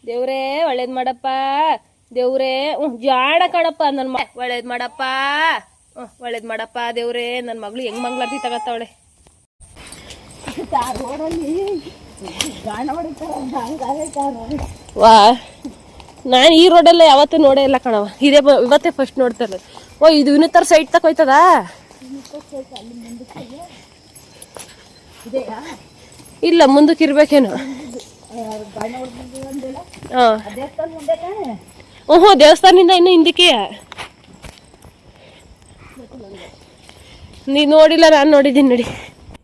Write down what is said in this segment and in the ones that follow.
ದೇವ್ರೇ ಒಳ್ಳೇದ್ ಮಾಡಪ್ಪ, ದೇವ್ರೇ ಜಾಡ ಕಣಪ್ಪ ನನ್ ಒಳ್ಳೇದ್ ಮಾಡಪ್ಪ, ಒಳ್ಳೇದ್ ಮಾಡಪ್ಪ ದೇವ್ರೇ. ನನ್ ಮಗಳು ಹೆಂಗ್ ಮಂಗ್ಲಾರ್ತಿ ತಗತ್ತವಳೆ. ವಾ, ನಾನು ಈ ರೋಡಲ್ಲ ಯಾವತ್ತೂ ನೋಡೇ ಇಲ್ಲ ಕಣವ, ಇದೇ ಇವತ್ತೇ ಫಸ್ಟ್ ನೋಡ್ತಾ ಇರೋದು. ಓ, ಇದು ಇನ್ನೊತ್ತರ ಸೈಡ್ ತಕೋಯ್ತದ. ಇಲ್ಲ, ಮುಂದಕ್ಕೆ ಇರ್ಬೇಕೇನು. ಹ್ಞೂ, ದೇವಸ್ಥಾನದಿಂದ ಇನ್ನು ಹಿಂದಕ್ಕೆ. ನೀ ನೋಡಿಲ್ಲ, ನಾನು ನೋಡಿದ್ದೀನಿ ನೋಡಿ.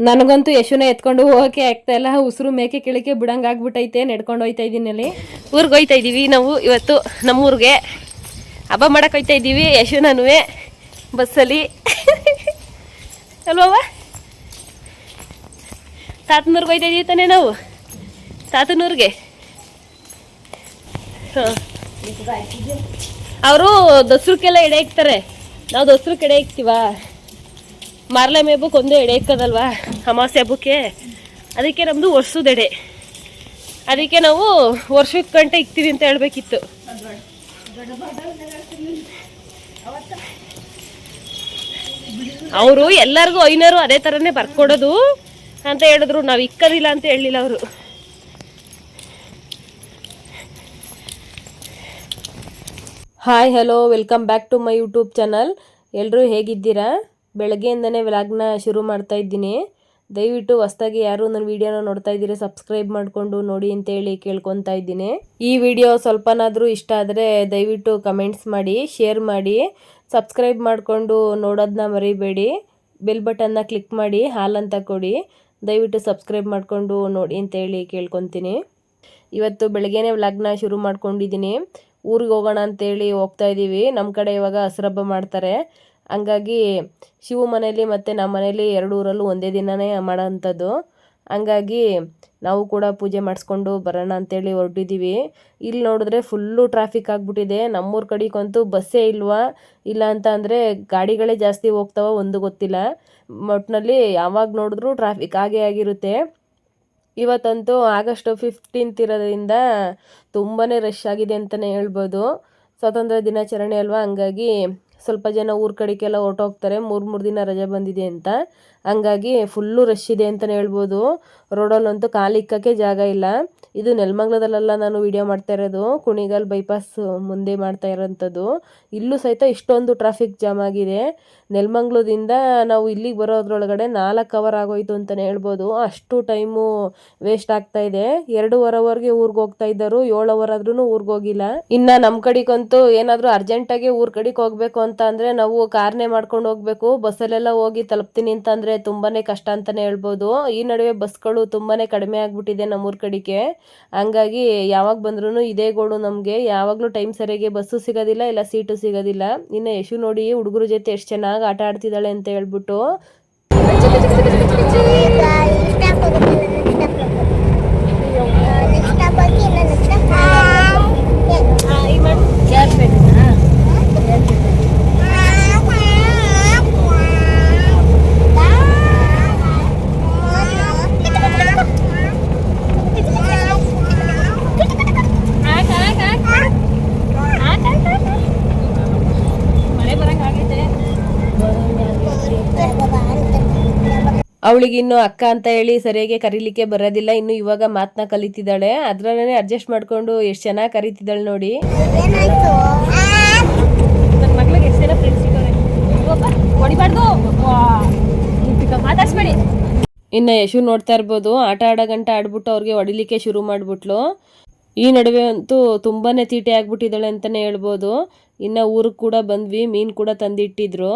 ನನಗಂತೂ ಯಶುನ ಎತ್ಕೊಂಡು ಹೋಗಕ್ಕೆ ಆಗ್ತಾ ಇಲ್ಲ. ಉಸಿರು ಮೇಕೆ ಕಿಳಿಕೆ ಬಿಡಂಗ್ ಆಗ್ಬಿಟ್ಟೈತೆ. ನಡ್ಕೊಂಡು ಹೋಯ್ತಾ ಇದ್ದೀನಿ. ಅಲ್ಲಿ ಊರಿಗೆ ಹೋಯ್ತಾ ಇದ್ದೀವಿ ನಾವು ಇವತ್ತು. ನಮ್ಮೂರಿಗೆ ಹಬ್ಬ ಮಾಡಕ್ಕೆ ಹೋಯ್ತಾ ಇದ್ದೀವಿ. ಯಶುನೂ ಬಸ್ಸಲ್ಲಿ ಅಲ್ವವ. ತಾತನೂರ್ಗೆ ಹೋಯ್ತಾ ಇದೀವಿ ತಾನೇ ನಾವು, ತಾತನೂರ್ಗೆ. ಹಾಂ, ಅವರು ದಸರಕ್ಕೆಲ್ಲ ಎಡೆ ಇಕ್ತಾರೆ, ನಾವು ದಸರಕ್ಕೆ ಎಡೆ ಇಕ್ತೀವ. ಮಾರ್ಲೆ ಮೇಬಕ್ಕೆ ಒಂದು ಎಡೆ ಇಕ್ಕದಲ್ವಾ ಅಮಾವಾಸ್ಯೆ ಹಬ್ಬಕ್ಕೆ, ಅದಕ್ಕೆ ನಮ್ಮದು ವರ್ಷದ ಎಡೆ. ಅದಕ್ಕೆ ನಾವು ವರ್ಷಕ್ಕೆ ಗಂಟೆ ಇಕ್ತೀವಿ ಅಂತ ಹೇಳ್ಬೇಕಿತ್ತು. ಅವರು ಎಲ್ಲರಿಗೂ 500 ಅದೇ ಥರನೇ ಬರ್ಕೊಡೋದು ಅಂತ ಹೇಳಿದ್ರು. ನಾವು ಇಕ್ಕೋದಿಲ್ಲ ಅಂತ ಹೇಳಲಿಲ್ಲ ಅವರು. Hi, hello, welcome back to my YouTube channel. ಎಲ್ಲರೂ ಹೇಗಿದ್ದೀರಾ? ಬೆಳಗ್ಗೆಯಿಂದನೇ ವ್ಲಾಗ್ನ ಶುರು ಮಾಡ್ತಾ ಇದ್ದೀನಿ. ದಯವಿಟ್ಟು ಹೊಸದಾಗಿ ಯಾರು ನನ್ನ ವೀಡಿಯೋನ ನೋಡ್ತಾ ಇದ್ದೀರಾ ಸಬ್ಸ್ಕ್ರೈಬ್ ಮಾಡಿಕೊಂಡು ನೋಡಿ ಅಂತೇಳಿ ಕೇಳ್ಕೊತಾ ಇದ್ದೀನಿ. ಈ ವಿಡಿಯೋ ಸ್ವಲ್ಪನಾದರೂ ಇಷ್ಟ ಆದರೆ ದಯವಿಟ್ಟು ಕಮೆಂಟ್ಸ್ ಮಾಡಿ, ಶೇರ್ ಮಾಡಿ, ಸಬ್ಸ್ಕ್ರೈಬ್ ಮಾಡಿಕೊಂಡು ನೋಡೋದನ್ನ ಮರಿಬೇಡಿ. ಬೆಲ್ ಬಟನ್ನ ಕ್ಲಿಕ್ ಮಾಡಿ ಹಾಲ್ ಅಂತ ಕೊಡಿ. ದಯವಿಟ್ಟು ಸಬ್ಸ್ಕ್ರೈಬ್ ಮಾಡಿಕೊಂಡು ನೋಡಿ ಅಂತೇಳಿ ಕೇಳ್ಕೊತೀನಿ. ಇವತ್ತು ಬೆಳಗ್ಗೆನೇ ವ್ಲಾಗ್ನ ಶುರು ಮಾಡ್ಕೊಂಡಿದ್ದೀನಿ. ಊರಿಗೆ ಹೋಗೋಣ ಅಂತೇಳಿ ಹೋಗ್ತಾ ಇದ್ದೀವಿ. ನಮ್ಮ ಕಡೆ ಇವಾಗ ಹಸ್ರಬ್ಬ ಮಾಡ್ತಾರೆ. ಹಂಗಾಗಿ ಶಿವ ಮನೇಲಿ ಮತ್ತು ನಮ್ಮ ಮನೇಲಿ 2 ಊರಲ್ಲೂ ಒಂದೇ ದಿನವೇ ಮಾಡೋಂಥದ್ದು. ಹಂಗಾಗಿ ನಾವು ಕೂಡ ಪೂಜೆ ಮಾಡಿಸ್ಕೊಂಡು ಬರೋಣ ಅಂತೇಳಿ ಹೊರಟಿದ್ದೀವಿ. ಇಲ್ಲಿ ನೋಡಿದ್ರೆ ಫುಲ್ಲು ಟ್ರಾಫಿಕ್ ಆಗಿಬಿಟ್ಟಿದೆ. ನಮ್ಮೂರ ಕಡೆಗಂತೂ ಬಸ್ಸೇ ಇಲ್ವಾ, ಇಲ್ಲ ಅಂತ ಅಂದರೆ ಗಾಡಿಗಳೇ ಜಾಸ್ತಿ ಹೋಗ್ತಾವ, ಒಂದು ಗೊತ್ತಿಲ್ಲ. ಒಟ್ಟಿನಲ್ಲಿ ಯಾವಾಗ ನೋಡಿದ್ರೂ ಟ್ರಾಫಿಕ್ ಆಗೇ ಆಗಿರುತ್ತೆ. ಇವತ್ತಂತೂ ಆಗಸ್ಟ್ 15 ಇರೋದ್ರಿಂದ ತುಂಬಾ ರಶ್ ಆಗಿದೆ ಅಂತಲೇ ಹೇಳ್ಬೋದು. ಸ್ವಾತಂತ್ರ್ಯ ದಿನಾಚರಣೆ ಅಲ್ವಾ, ಹಂಗಾಗಿ ಸ್ವಲ್ಪ ಜನ ಊರ ಕಡೆಗೆಲ್ಲ ಹೊರಟೋಗ್ತಾರೆ. 3 ದಿನ ರಜೆ ಬಂದಿದೆ ಅಂತ. ಹಂಗಾಗಿ ಫುಲ್ಲು ರಶ್ ಇದೆ ಅಂತಲೇ ಹೇಳ್ಬೋದು. ರೋಡಲ್ಲಂತೂ ಕಾಲಿಕ್ಕಕ್ಕೆ ಜಾಗ ಇಲ್ಲ. ಇದು ನೆಲಮಂಗಲದಲ್ಲೆಲ್ಲ ನಾನು ವಿಡಿಯೋ ಮಾಡ್ತಾ ಇರೋದು, ಕುಣಿಗಲ್ ಬೈಪಾಸ್ ಮುಂದೆ ಮಾಡ್ತಾ ಇರೋಂಥದ್ದು. ಇಲ್ಲೂ ಸಹಿತ ಇಷ್ಟೊಂದು ಟ್ರಾಫಿಕ್ ಜಾಮ್ ಆಗಿದೆ. ನೆಲಮಂಗಲದಿಂದ ನಾವು ಇಲ್ಲಿಗೆ ಬರೋದ್ರೊಳಗಡೆ 4 ಅವರ್ ಆಗೋಯ್ತು ಅಂತಲೇ ಹೇಳ್ಬೋದು. ಅಷ್ಟು ಟೈಮು ವೇಸ್ಟ್ ಆಗ್ತಾ ಇದೆ. 2.5 ಅವರ್ಗೆ ಊರಿಗೆ ಹೋಗ್ತಾ ಇದ್ದರು, 7 ಅವರ್ ಆದ್ರೂ ಊರಿಗೆ ಹೋಗಿಲ್ಲ. ಇನ್ನು ನಮ್ಮ ಕಡೆಗಂತೂ ಏನಾದರೂ ಅರ್ಜೆಂಟಾಗಿ ಊರ ಕಡೆಗೆ ಹೋಗ್ಬೇಕು ಅಂತ ಅಂದರೆ ನಾವು ಕಾರ್ನೇ ಮಾಡ್ಕೊಂಡು ಹೋಗ್ಬೇಕು. ಬಸ್ಸಲ್ಲೆಲ್ಲ ಹೋಗಿ ತಲುಪ್ತೀನಿ ಅಂತಂದರೆ ತುಂಬಾ ಕಷ್ಟ ಅಂತಲೇ ಹೇಳ್ಬೋದು. ಈ ನಡುವೆ ಬಸ್ಗಳು ತುಂಬಾ ಕಡಿಮೆ ಆಗಿಬಿಟ್ಟಿದೆ ನಮ್ಮೂರ ಕಡೆಗೆ. ಹಂಗಾಗಿ ಯಾವಾಗ ಬಂದ್ರೂ ಇದೇ ಗೋಳು ನಮಗೆ. ಯಾವಾಗಲೂ ಟೈಮ್ ಸರಿಯಾಗಿ ಬಸ್ಸು ಸಿಗೋದಿಲ್ಲ, ಇಲ್ಲ ಸೀಟು ಸಿಗೋದಿಲ್ಲ. ಇನ್ನು ಯಶು ನೋಡಿ ಹುಡುಗರ ಜೊತೆ ಎಷ್ಟು ಚೆನ್ನಾಗಿ ಆಟ ಆಡ್ತಿದ್ದಾಳೆ ಅಂತ ಹೇಳ್ಬಿಟ್ಟು. ಅವಳಿಗೆ ಇನ್ನು ಅಕ್ಕ ಅಂತ ಹೇಳಿ ಸರಿಯಾಗಿ ಕರೀಲಿಕ್ಕೆ ಬರೋದಿಲ್ಲ. ಇನ್ನು ಇವಾಗ ಮಾತನ್ನ ಕಲಿತಿದ್ದಾಳೆ. ಅದ್ರಲ್ಲೇ ಅಡ್ಜಸ್ಟ್ ಮಾಡ್ಕೊಂಡು ಎಷ್ಟು ಚೆನ್ನಾಗಿ ಕರೀತಿದ್ದಾಳೆ ನೋಡಿ. ನನ್ನ ಮಗಳಿಗೆ ಎಷ್ಟು ಜನ ಫ್ರೆಂಡ್ಸ್ ಸಿಗೋರೆ, ಹೊಡಿಬಾರ್ದು, ಮಾತಾಡ್ಸ್ಬೇಡಿ. ಇನ್ನು ಯಶು ನೋಡ್ತಾ ಇರ್ಬೋದು, ಆಟ ಆಡೋ ಗಂಟೆ ಆಡ್ಬಿಟ್ಟು ಅವ್ರಿಗೆ ಹೊಡಿಲಿಕ್ಕೆ ಶುರು ಮಾಡ್ಬಿಟ್ಲು. ಈ ನಡುವೆ ಅಂತೂ ತುಂಬಾ ತೀಟೆ ಆಗ್ಬಿಟ್ಟಿದ್ದಾಳೆ ಅಂತಲೇ ಹೇಳ್ಬೋದು. ಇನ್ನು ಊರಿಗೆ ಕೂಡ ಬಂದ್ವಿ, ಮೀನು ಕೂಡ ತಂದಿಟ್ಟಿದ್ರು.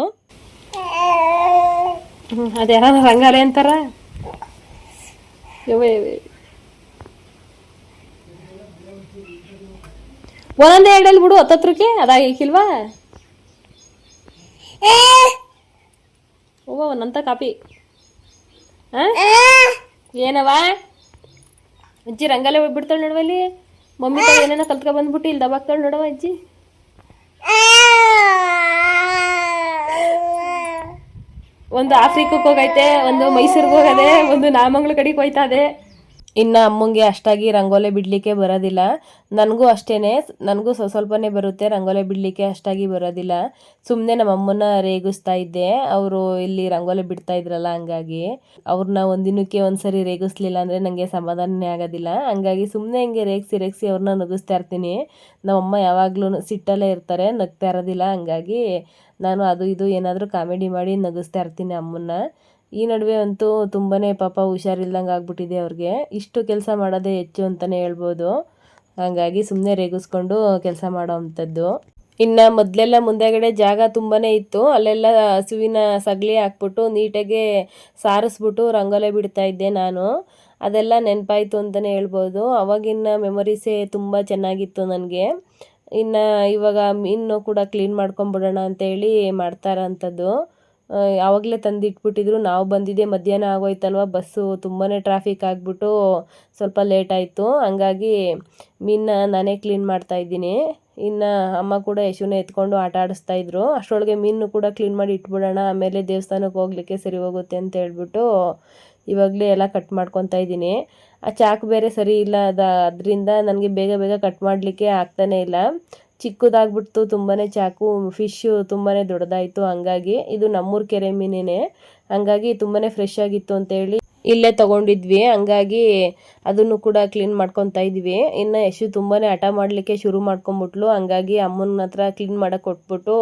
ಅದ್ಯಾರ ರಂಗಾಲೆ ಅಂತಾರ, ಒಂದೊಂದೇ ಎರಡಲ್ಲಿ ಬಿಡು, 10 ಅದಾಗಿಲ್ವಾ? ಓ, ಒಂದಂತ ಕಾಪಿ. ಏನವ ಅಜ್ಜಿ ರಂಗಾಲೆ ಬಿಡ್ತಾಳೆ ನೋಡುವಲ್ಲಿ. ಮಮ್ಮಿ ಏನೇನೋ ಕಲ್ತ್ಕೊ ಬಂದ್ಬಿಟ್ಟು ಇಲ್ಲಿ ದಬಾಕ್ತಾಳೆ ನೋಡವ ಅಜ್ಜಿ. ಒಂದು ಆಫ್ರಿಕಕ್ಕೆ ಹೋಗೈತೆ, ಒಂದು ಮೈಸೂರಿಗೆ ಹೋಗದೆ, ಒಂದು ನಾಮಂಗ್ಲ ಕಡೆಗೆ ಹೋಯ್ತಾ ಇದೆ. ಇನ್ನು ಅಮ್ಮಂಗೆ ಅಷ್ಟಾಗಿ ರಂಗೋಲೆ ಬಿಡಲಿಕ್ಕೆ ಬರೋದಿಲ್ಲ. ನನಗೂ ಅಷ್ಟೇ, ನನಗೂ ಸ್ವಲ್ಪನೇ ಬರುತ್ತೆ, ರಂಗೋಲೆ ಬಿಡಲಿಕ್ಕೆ ಅಷ್ಟಾಗಿ ಬರೋದಿಲ್ಲ. ಸುಮ್ಮನೆ ನಮ್ಮ ಅಮ್ಮನ ರೇಗಿಸ್ತಾ ಇದ್ದೆ, ಅವರು ಇಲ್ಲಿ ರಂಗೋಲೆ ಬಿಡ್ತಾ ಇದ್ರಲ್ಲ, ಹಂಗಾಗಿ ಅವ್ರನ್ನ ಒಂದಿನಕ್ಕೆ ಒಂದ್ಸರಿ ರೇಗಿಸ್ಲಿಲ್ಲ ಅಂದರೆ ನನಗೆ ಸಮಾಧಾನನೇ ಆಗೋದಿಲ್ಲ. ಹಂಗಾಗಿ ಸುಮ್ಮನೆ ಹಿಂಗೆ ರೇಗಿಸಿ ಅವ್ರನ್ನ ನಗಿಸ್ತಾ ಇರ್ತೀನಿ. ನಮ್ಮಮ್ಮ ಯಾವಾಗಲೂ ಸಿಟ್ಟಲ್ಲೇ ಇರ್ತಾರೆ, ನಗ್ತಾ ಇರೋದಿಲ್ಲ. ಹಂಗಾಗಿ ನಾನು ಅದು ಇದು ಏನಾದರೂ ಕಾಮಿಡಿ ಮಾಡಿ ನಗಿಸ್ತಾ ಇರ್ತೀನಿ ಅಮ್ಮನ್ನ. ಈ ನಡುವೆ ಅಂತೂ ತುಂಬಾ ಪಾಪ ಹುಷಾರಿಲ್ದಂಗೆ ಆಗ್ಬಿಟ್ಟಿದೆ ಅವ್ರಿಗೆ. ಇಷ್ಟು ಕೆಲಸ ಮಾಡೋದೇ ಹೆಚ್ಚು ಅಂತಲೇ ಹೇಳ್ಬೋದು. ಹಾಗಾಗಿ ಸುಮ್ಮನೆ ರೇಗಿಸ್ಕೊಂಡು ಕೆಲಸ ಮಾಡೋ ಅಂಥದ್ದು. ಇನ್ನು ಮೊದಲೆಲ್ಲ ಮುಂದೆಗಡೆ ಜಾಗ ತುಂಬಾ ಇತ್ತು, ಅಲ್ಲೆಲ್ಲ ಹಸುವಿನ ಸಗಣಿ ಹಾಕ್ಬಿಟ್ಟು ನೀಟಾಗೆ ಸಾರಿಸ್ಬಿಟ್ಟು ರಂಗೋಲೆ ಬಿಡ್ತಾ ಇದ್ದೆ ನಾನು. ಅದೆಲ್ಲ ನೆನಪಾಯಿತು ಅಂತಲೇ ಹೇಳ್ಬೋದು. ಅವಾಗಿನ ಮೆಮೊರೀಸೇ ತುಂಬ ಚೆನ್ನಾಗಿತ್ತು ನನಗೆ. ಇನ್ನು ಇವಾಗ ಮೀನು ಕೂಡ ಕ್ಲೀನ್ ಮಾಡ್ಕೊಂಬಿಡೋಣ ಅಂತೇಳಿ ಮಾಡ್ತಾ ಇರೋಂಥದ್ದು. ಆವಾಗಲೇ ತಂದಿಟ್ಬಿಟ್ಟಿದ್ರು. ನಾವು ಬಂದಿದ್ದೆ ಮಧ್ಯಾಹ್ನ ಆಗೋಯ್ತಲ್ವ, ಬಸ್ಸು ತುಂಬಾ ಟ್ರಾಫಿಕ್ ಆಗಿಬಿಟ್ಟು ಸ್ವಲ್ಪ ಲೇಟ್ ಆಯಿತು. ಹಂಗಾಗಿ ಮೀನನ್ನ ನಾನೇ ಕ್ಲೀನ್ ಮಾಡ್ತಾಯಿದ್ದೀನಿ. ಇನ್ನು ಅಮ್ಮ ಕೂಡ ಯಶುನ ಎತ್ಕೊಂಡು ಆಟ ಆಡಿಸ್ತಾಯಿದ್ರು. ಅಷ್ಟರೊಳಗೆ ಮೀನು ಕೂಡ ಕ್ಲೀನ್ ಮಾಡಿ ಇಟ್ಬಿಡೋಣ, ಆಮೇಲೆ ದೇವಸ್ಥಾನಕ್ಕೆ ಹೋಗ್ಲಿಕ್ಕೆ ಸರಿ ಹೋಗುತ್ತೆ ಅಂತ ಹೇಳ್ಬಿಟ್ಟು ಇವಾಗಲೇ ಎಲ್ಲ ಕಟ್ ಮಾಡ್ಕೊತಾ ಇದ್ದೀನಿ. ಆ ಚಾಕು ಬೇರೆ ಸರಿ ಇಲ್ಲ, ಅದರಿಂದ ನನಗೆ ಬೇಗ ಬೇಗ ಕಟ್ ಮಾಡಲಿಕ್ಕೆ ಆಗ್ತಾನೇ ಇಲ್ಲ. ಚಿಕ್ಕದಾಗ್ಬಿಡ್ತು ತುಂಬಾ ಚಾಕು. ಫಿಶ್ಶು ತುಂಬಾ ದೊಡ್ಡದಾಯಿತು. ಹಂಗಾಗಿ ಇದು ನಮ್ಮೂರು ಕೆರೆ ಮೀನೇ, ಹಂಗಾಗಿ ತುಂಬಾ ಫ್ರೆಶ್ ಆಗಿತ್ತು ಅಂತೇಳಿ ಇಲ್ಲೇ ತೊಗೊಂಡಿದ್ವಿ. ಹಂಗಾಗಿ ಅದನ್ನು ಕೂಡ ಕ್ಲೀನ್ ಮಾಡ್ಕೊತಾ ಇದ್ವಿ. ಇನ್ನು ಯಶು ತುಂಬಾ ಹಠ ಮಾಡಲಿಕ್ಕೆ ಶುರು ಮಾಡ್ಕೊಂಬಿಟ್ಲು. ಹಂಗಾಗಿ ಅಮ್ಮನ ಹತ್ರ ಕ್ಲೀನ್ ಮಾಡೋಕ್ಕೆ ಕೊಟ್ಬಿಟ್ಟು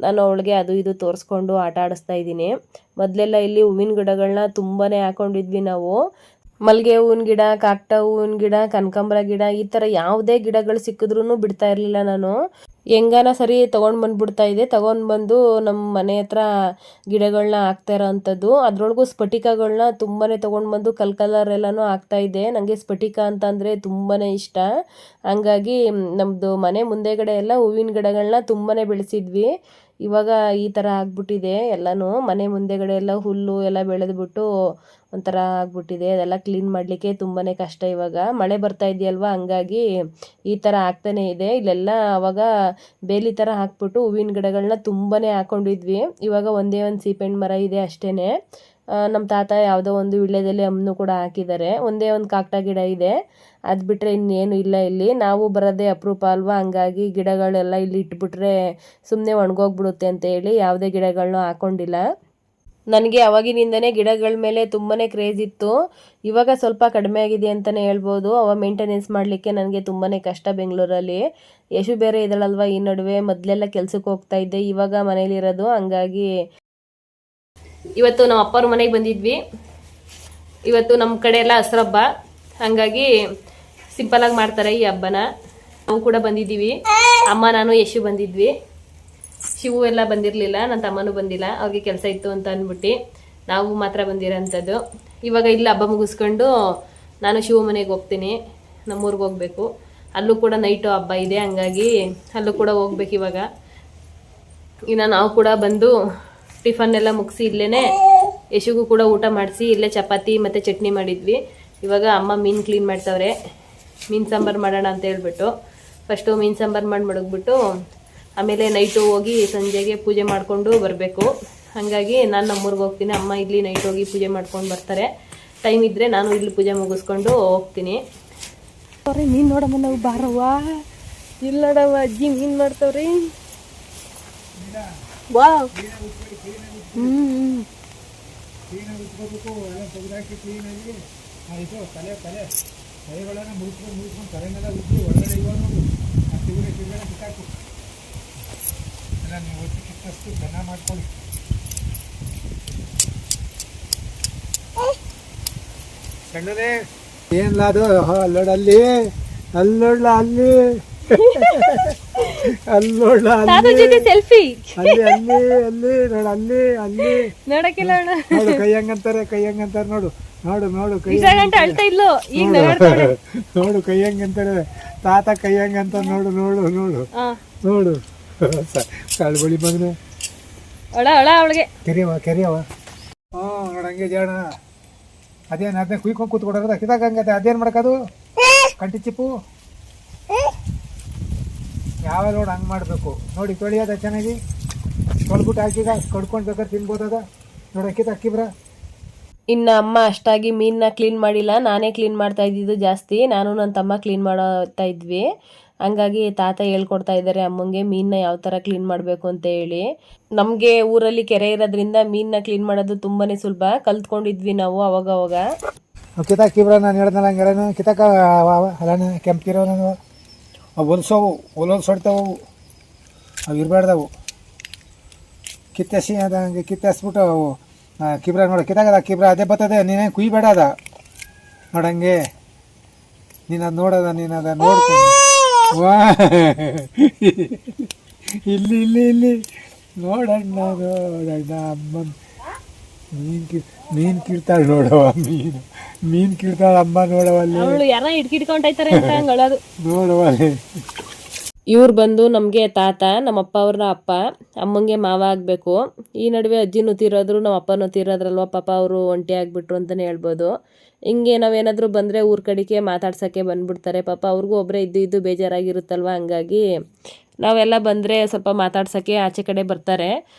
ನಾನು ಅವಳಿಗೆ ಅದು ಇದು ತೋರಿಸ್ಕೊಂಡು ಆಟ ಆಡಿಸ್ತಾ ಇದ್ದೀನಿ. ಮೊದಲೆಲ್ಲ ಇಲ್ಲಿ ಹೂವಿನ ಗಿಡಗಳನ್ನ ತುಂಬಾ ಹಾಕೊಂಡಿದ್ವಿ ನಾವು. ಮಲ್ಲಿಗೆ ಹೂವಿನ ಗಿಡ, ಕಾಕಡ ಹೂವಿನ ಗಿಡ, ಕನಕಾಂಬರ ಗಿಡ, ಈ ಥರ ಯಾವುದೇ ಗಿಡಗಳು ಸಿಕ್ಕಿದ್ರೂ ಬಿಡ್ತಾ ಇರಲಿಲ್ಲ ನಾನು. ಹೆಂಗಾನ ಸರಿ ತೊಗೊಂಡು ಬಂದುಬಿಡ್ತಾ ಇದ್ದೆ. ತೊಗೊಂಡು ಬಂದು ನಮ್ಮ ಮನೆ ಹತ್ರ ಗಿಡಗಳನ್ನ ಹಾಕ್ತಾ ಇರೋ ಅಂಥದ್ದು. ಅದರೊಳಗೂ ಸ್ಫಟಿಕಗಳನ್ನ ತುಂಬಾ ತೊಗೊಂಡು ಬಂದು ಕಲರ್ ಎಲ್ಲನೂ ಹಾಕ್ತಾಯಿದ್ದೆ. ನನಗೆ ಸ್ಫಟಿಕ ಅಂತಂದರೆ ತುಂಬಾ ಇಷ್ಟ. ಹಂಗಾಗಿ ನಮ್ಮದು ಮನೆ ಮುಂದೆಗಡೆ ಎಲ್ಲ ಹೂವಿನ ಗಿಡಗಳನ್ನ ತುಂಬಾ ಬೆಳೆಸಿದ್ವಿ. ಇವಾಗ ಈ ಥರ ಆಗ್ಬಿಟ್ಟಿದೆ ಎಲ್ಲನೂ. ಮನೆ ಮುಂದೆಗಡೆ ಎಲ್ಲ ಹುಲ್ಲು ಎಲ್ಲ ಬೆಳೆದ್ಬಿಟ್ಟು ಒಂಥರ ಆಗ್ಬಿಟ್ಟಿದೆ. ಅದೆಲ್ಲ ಕ್ಲೀನ್ ಮಾಡಲಿಕ್ಕೆ ತುಂಬಾ ಕಷ್ಟ. ಇವಾಗ ಮಳೆ ಬರ್ತಾ ಇದೆಯಲ್ವ, ಹಂಗಾಗಿ ಈ ಥರ ಆಗ್ತಾನೇ ಇದೆ. ಇಲ್ಲೆಲ್ಲ ಅವಾಗ ಬೇಲಿ ಥರ ಹಾಕ್ಬಿಟ್ಟು ಹೂವಿನ ಗಿಡಗಳನ್ನ ತುಂಬಾ ಹಾಕ್ಕೊಂಡಿದ್ವಿ. ಇವಾಗ ಒಂದೇ ಒಂದು ಸೀಬೆಹಣ್ಣು ಮರ ಇದೆ ಅಷ್ಟೇ. ನಮ್ಮ ತಾತ ಯಾವುದೋ ಒಂದು ವಿಳ್ಯದೆಲೆ ಹಣ್ಣು ಕೂಡ ಹಾಕಿದ್ದಾರೆ. ಒಂದೇ ಒಂದು ಕಾಕಡ ಗಿಡ ಇದೆ, ಅದು ಬಿಟ್ಟರೆ ಇನ್ನೇನು ಇಲ್ಲ ಇಲ್ಲಿ. ನಾವು ಬರೋದೇ ಅಪರೂಪ ಅಲ್ವಾ, ಹಂಗಾಗಿ ಗಿಡಗಳೆಲ್ಲ ಇಲ್ಲಿ ಇಟ್ಬಿಟ್ರೆ ಸುಮ್ಮನೆ ಒಣಗೋಗ್ಬಿಡುತ್ತೆ ಅಂತ ಹೇಳಿ ಯಾವುದೇ ಗಿಡಗಳನ್ನೂ ಹಾಕ್ಕೊಂಡಿಲ್ಲ. ನನಗೆ ಅವಾಗಿನಿಂದನೇ ಗಿಡಗಳ ಮೇಲೆ ತುಂಬಾ ಕ್ರೇಜ್ ಇತ್ತು. ಇವಾಗ ಸ್ವಲ್ಪ ಕಡಿಮೆ ಆಗಿದೆ ಅಂತಲೇ ಹೇಳ್ಬೋದು. ಅವ ಮೇಂಟೆನೆನ್ಸ್ ಮಾಡಲಿಕ್ಕೆ ನನಗೆ ತುಂಬಾ ಕಷ್ಟ ಬೆಂಗಳೂರಲ್ಲಿ. ಯಶು ಬೇರೆ ಇದ್ದಾಳಲ್ವ ಈ ನಡುವೆ. ಮೊದಲೆಲ್ಲ ಕೆಲ್ಸಕ್ಕೆ ಹೋಗ್ತಾ ಇದ್ದೆ, ಇವಾಗ ಮನೇಲಿರೋದು. ಹಂಗಾಗಿ ಇವತ್ತು ನಮ್ಮ ಅಪ್ಪವ್ರ ಮನೆಗೆ ಬಂದಿದ್ವಿ. ಇವತ್ತು ನಮ್ಮ ಕಡೆ ಎಲ್ಲ ಹಸ್ರು ಹಬ್ಬ, ಹಾಗಾಗಿ ಸಿಂಪಲಾಗಿ ಮಾಡ್ತಾರೆ ಈ ಹಬ್ಬನ. ನಾವು ಕೂಡ ಬಂದಿದ್ದೀವಿ, ಅಮ್ಮ ನಾನು ಯಶು ಬಂದಿದ್ವಿ. ಶಿವು ಎಲ್ಲ ಬಂದಿರಲಿಲ್ಲ, ನನ್ನ ತಮ್ಮನೂ ಬಂದಿಲ್ಲ, ಅವ್ರಿಗೆ ಕೆಲಸ ಇತ್ತು ಅಂತ ಅಂದ್ಬಿಟ್ಟು ನಾವು ಮಾತ್ರ ಬಂದಿರೋಂಥದ್ದು. ಇವಾಗ ಇಲ್ಲಿ ಹಬ್ಬ ಮುಗಿಸ್ಕೊಂಡು ನಾನು ಶಿವು ಮನೆಗೆ ಹೋಗ್ತೀನಿ, ನಮ್ಮೂರಿಗೆ ಹೋಗಬೇಕು. ಅಲ್ಲೂ ಕೂಡ ನೈಟು ಹಬ್ಬ ಇದೆ, ಹಂಗಾಗಿ ಅಲ್ಲೂ ಕೂಡ ಹೋಗ್ಬೇಕು ಇವಾಗ. ಇನ್ನು ನಾವು ಕೂಡ ಬಂದು ಟಿಫನ್ ಎಲ್ಲ ಮುಗಿಸಿ ಇಲ್ಲೇ ಯಶುಗೂ ಕೂಡ ಊಟ ಮಾಡಿಸಿ ಇಲ್ಲೇ ಚಪಾತಿ ಮತ್ತು ಚಟ್ನಿ ಮಾಡಿದ್ವಿ. ಇವಾಗ ಅಮ್ಮ ಮೀನು ಕ್ಲೀನ್ ಮಾಡ್ತಾವ್ರೆ. ಮೀನು ಸಾಂಬಾರು ಮಾಡೋಣ ಅಂತ ಹೇಳ್ಬಿಟ್ಟು ಫಸ್ಟು ಮೀನು ಸಾಂಬಾರು ಮಾಡಿ ಮಡಗ್ಬಿಟ್ಟು ಆಮೇಲೆ ನೈಟು ಹೋಗಿ ಸಂಜೆಗೆ ಪೂಜೆ ಮಾಡಿಕೊಂಡು ಬರಬೇಕು. ಹಾಗಾಗಿ ನಾನು ನಮ್ಮೂರಿಗೆ ಹೋಗ್ತೀನಿ, ಅಮ್ಮ ಇಲ್ಲಿ ನೈಟ್ ಹೋಗಿ ಪೂಜೆ ಮಾಡ್ಕೊಂಡು ಬರ್ತಾರೆ. ಟೈಮ್ ಇದ್ದರೆ ನಾನು ಇಲ್ಲಿ ಪೂಜೆ ಮುಗಿಸ್ಕೊಂಡು ಹೋಗ್ತೀನಿ. ಅವ್ರೆ ಮೀನು ನೋಡಮ್ಮ, ನಾವು ಬಾರವ್ವ, ಇಲ್ಲಿ ನೋಡವ್ವ ಅಜ್ಜಿ ಮೀನು ಮಾಡ್ತಾವ್ರಿ. ವಾ ಮಾಡ್ಕೊಳ್ಳಿ. ಸಣ್ಣದೇ ಏನಿಲ್ಲ ಅದು. ಅಲ್ಲೋಡ ಅಲ್ಲಿ, ಅಲ್ಲೋಡ್ಲ ಅಲ್ಲಿ, ಅಲ್ಲೋಡ್ಲ ಅಲ್ಲಿ, ಸೆಲ್ಫಿ ಅಲ್ಲಿ ಅಲ್ಲಿ ಅಲ್ಲಿ ನೋಡು, ಅಲ್ಲಿ ಅಲ್ಲಿ ನೋಡಕ್ಕಿಲ್ಲ ನೋಡು. ಕೈ ಹೆಂಗಂತಾರೆ, ಕೈ ಹೆಂಗಂತಾರೆ ನೋಡು, ನೋಡು ನೋಡು ಕೈ ನೋಡು, ಕೈ ಹೆಂಗಂತಾರೆ ತಾತ, ಕೈ ಹೆಂಗಂತ ನೋಡು ನೋಡು ನೋಡು ನೋಡು. ಕಾಳುಬಳಿ ಮಗನೆ ಅವಳಿಗೆ ಕೆರಿಯವ ಕೆರಿಯವ. ನೋಡಂಗೆ ಜಾಣ. ಅದೇನು ಅದನ್ನೇ ಕುಯ್ಕೊಂಡು ಕೂತ್ಕೊಡೋದು ಕಿದಾಗ ಹಂಗತೆ. ಅದೇನು ಮಾಡೋದು ಕಂಟಿ ಚಿಪ್ಪು ಯಾವ ನೋಡಿ ಹಂಗೆ ಮಾಡಬೇಕು ನೋಡಿ. ತೊಳಿಯೋದ ಚೆನ್ನಾಗಿ ತೊಳ್ಬಿಟ್ಟು ಹಾಕಿಗ ಕಡ್ಕೊಂಡು ಬೇಕಾದ್ರೆ ತಿನ್ಬೋದದ. ನೋಡಿ ಅಕ್ಕಿದ ಅಕ್ಕಿಬ್ರ. ಇನ್ನು ಅಮ್ಮ ಅಷ್ಟಾಗಿ ಮೀನನ್ನ ಕ್ಲೀನ್ ಮಾಡಿಲ್ಲ, ನಾನೇ ಕ್ಲೀನ್ ಮಾಡ್ತಾ ಇದ್ದಿದ್ದು ಜಾಸ್ತಿ. ನಾನು ನನ್ನ ತಮ್ಮ ಕ್ಲೀನ್ ಮಾಡ್ತಾ ಇದ್ವಿ. ಹಂಗಾಗಿ ತಾತ ಹೇಳ್ಕೊಡ್ತಾ ಇದ್ದಾರೆ ಅಮ್ಮಂಗೆ ಮೀನನ್ನ ಯಾವ ಥರ ಕ್ಲೀನ್ ಮಾಡಬೇಕು ಅಂತ ಹೇಳಿ. ನಮಗೆ ಊರಲ್ಲಿ ಕೆರೆ ಇರೋದ್ರಿಂದ ಮೀನನ್ನ ಕ್ಲೀನ್ ಮಾಡೋದು ತುಂಬಾ ಸುಲಭ. ಕಲ್ತ್ಕೊಂಡಿದ್ವಿ ನಾವು ಅವಾಗ. ಕಿತಾಕಿಬ್ರ ನಾನು ಹೇಳ್ದಲ್ಲ ಹಂಗೆಲ್ಲ ಕಿತಾಕ ಅಲ್ಲ ಕೆಂಪಿರೋ ನಾನು ಹೊಲ್ಸೋವು ಹೊಲ್ಸೊಡ್ತಾವು ಅವು ಇರಬಾರ್ದವು. ಕಿತ್ತೆಸಿ ಅದ ಹಂಗೆ ಕಿತ್ತೆಸ್ಬಿಟ್ಟು ಅವು ಕಿಬ್ರ ನೋಡಿ ಕಿತ್ತಾಗದ ಕಿಬ್ರ ಅದೇ ಬರ್ತದೆ. ನೀನೇ ಕುಯ್ಬೇಡ ಅದ ನೋಡಂಗೆ. ನೀನು ಅದು ನೋಡೋದ ನೀನು ಅದ ನೋಡ್ಕೊಂಡು ವಾ ಇಲ್ಲಿ ನೋಡಣ್ಣ ಅಮ್ಮನ ಮೀನು ಕೀಳ್ತಾಳೆ ನೋಡವ. ಮೀನು ಕೀಳ್ತಾಳೆ ಅಮ್ಮ ನೋಡವಲ್ಲಿ ನೋಡವಲ್ಲಿ. ಇವ್ರು ಬಂದು ನಮಗೆ ತಾತ, ನಮ್ಮಪ್ಪ ಅವ್ರ ಅಪ್ಪ, ಅಮ್ಮಂಗೆ ಮಾವ ಆಗಬೇಕು. ಈ ನಡುವೆ ಅಜ್ಜಿನೂ ತೀರೋದ್ರು, ನಮ್ಮ ಅಪ್ಪನೂ ತೀರೋದ್ರಲ್ವ, ಪಾಪ ಅವರು ಒಂಟಿ ಆಗಿಬಿಟ್ರು ಅಂತಲೇ ಹೇಳ್ಬೋದು. ಹಿಂಗೆ ನಾವೇನಾದರೂ ಬಂದರೆ ಊರ ಕಡೆಗೆ ಮಾತಾಡ್ಸೋಕ್ಕೆ ಬಂದ್ಬಿಡ್ತಾರೆ. ಪಾಪ ಅವ್ರಿಗೂ ಒಬ್ಬರೇ ಇದ್ದು ಬೇಜಾರಾಗಿರುತ್ತಲ್ವ. ಹಂಗಾಗಿ ನಾವೆಲ್ಲ ಬಂದರೆ ಸ್ವಲ್ಪ ಮಾತಾಡ್ಸೋಕ್ಕೆ ಆಚೆ ಕಡೆ ಬರ್ತಾರೆ.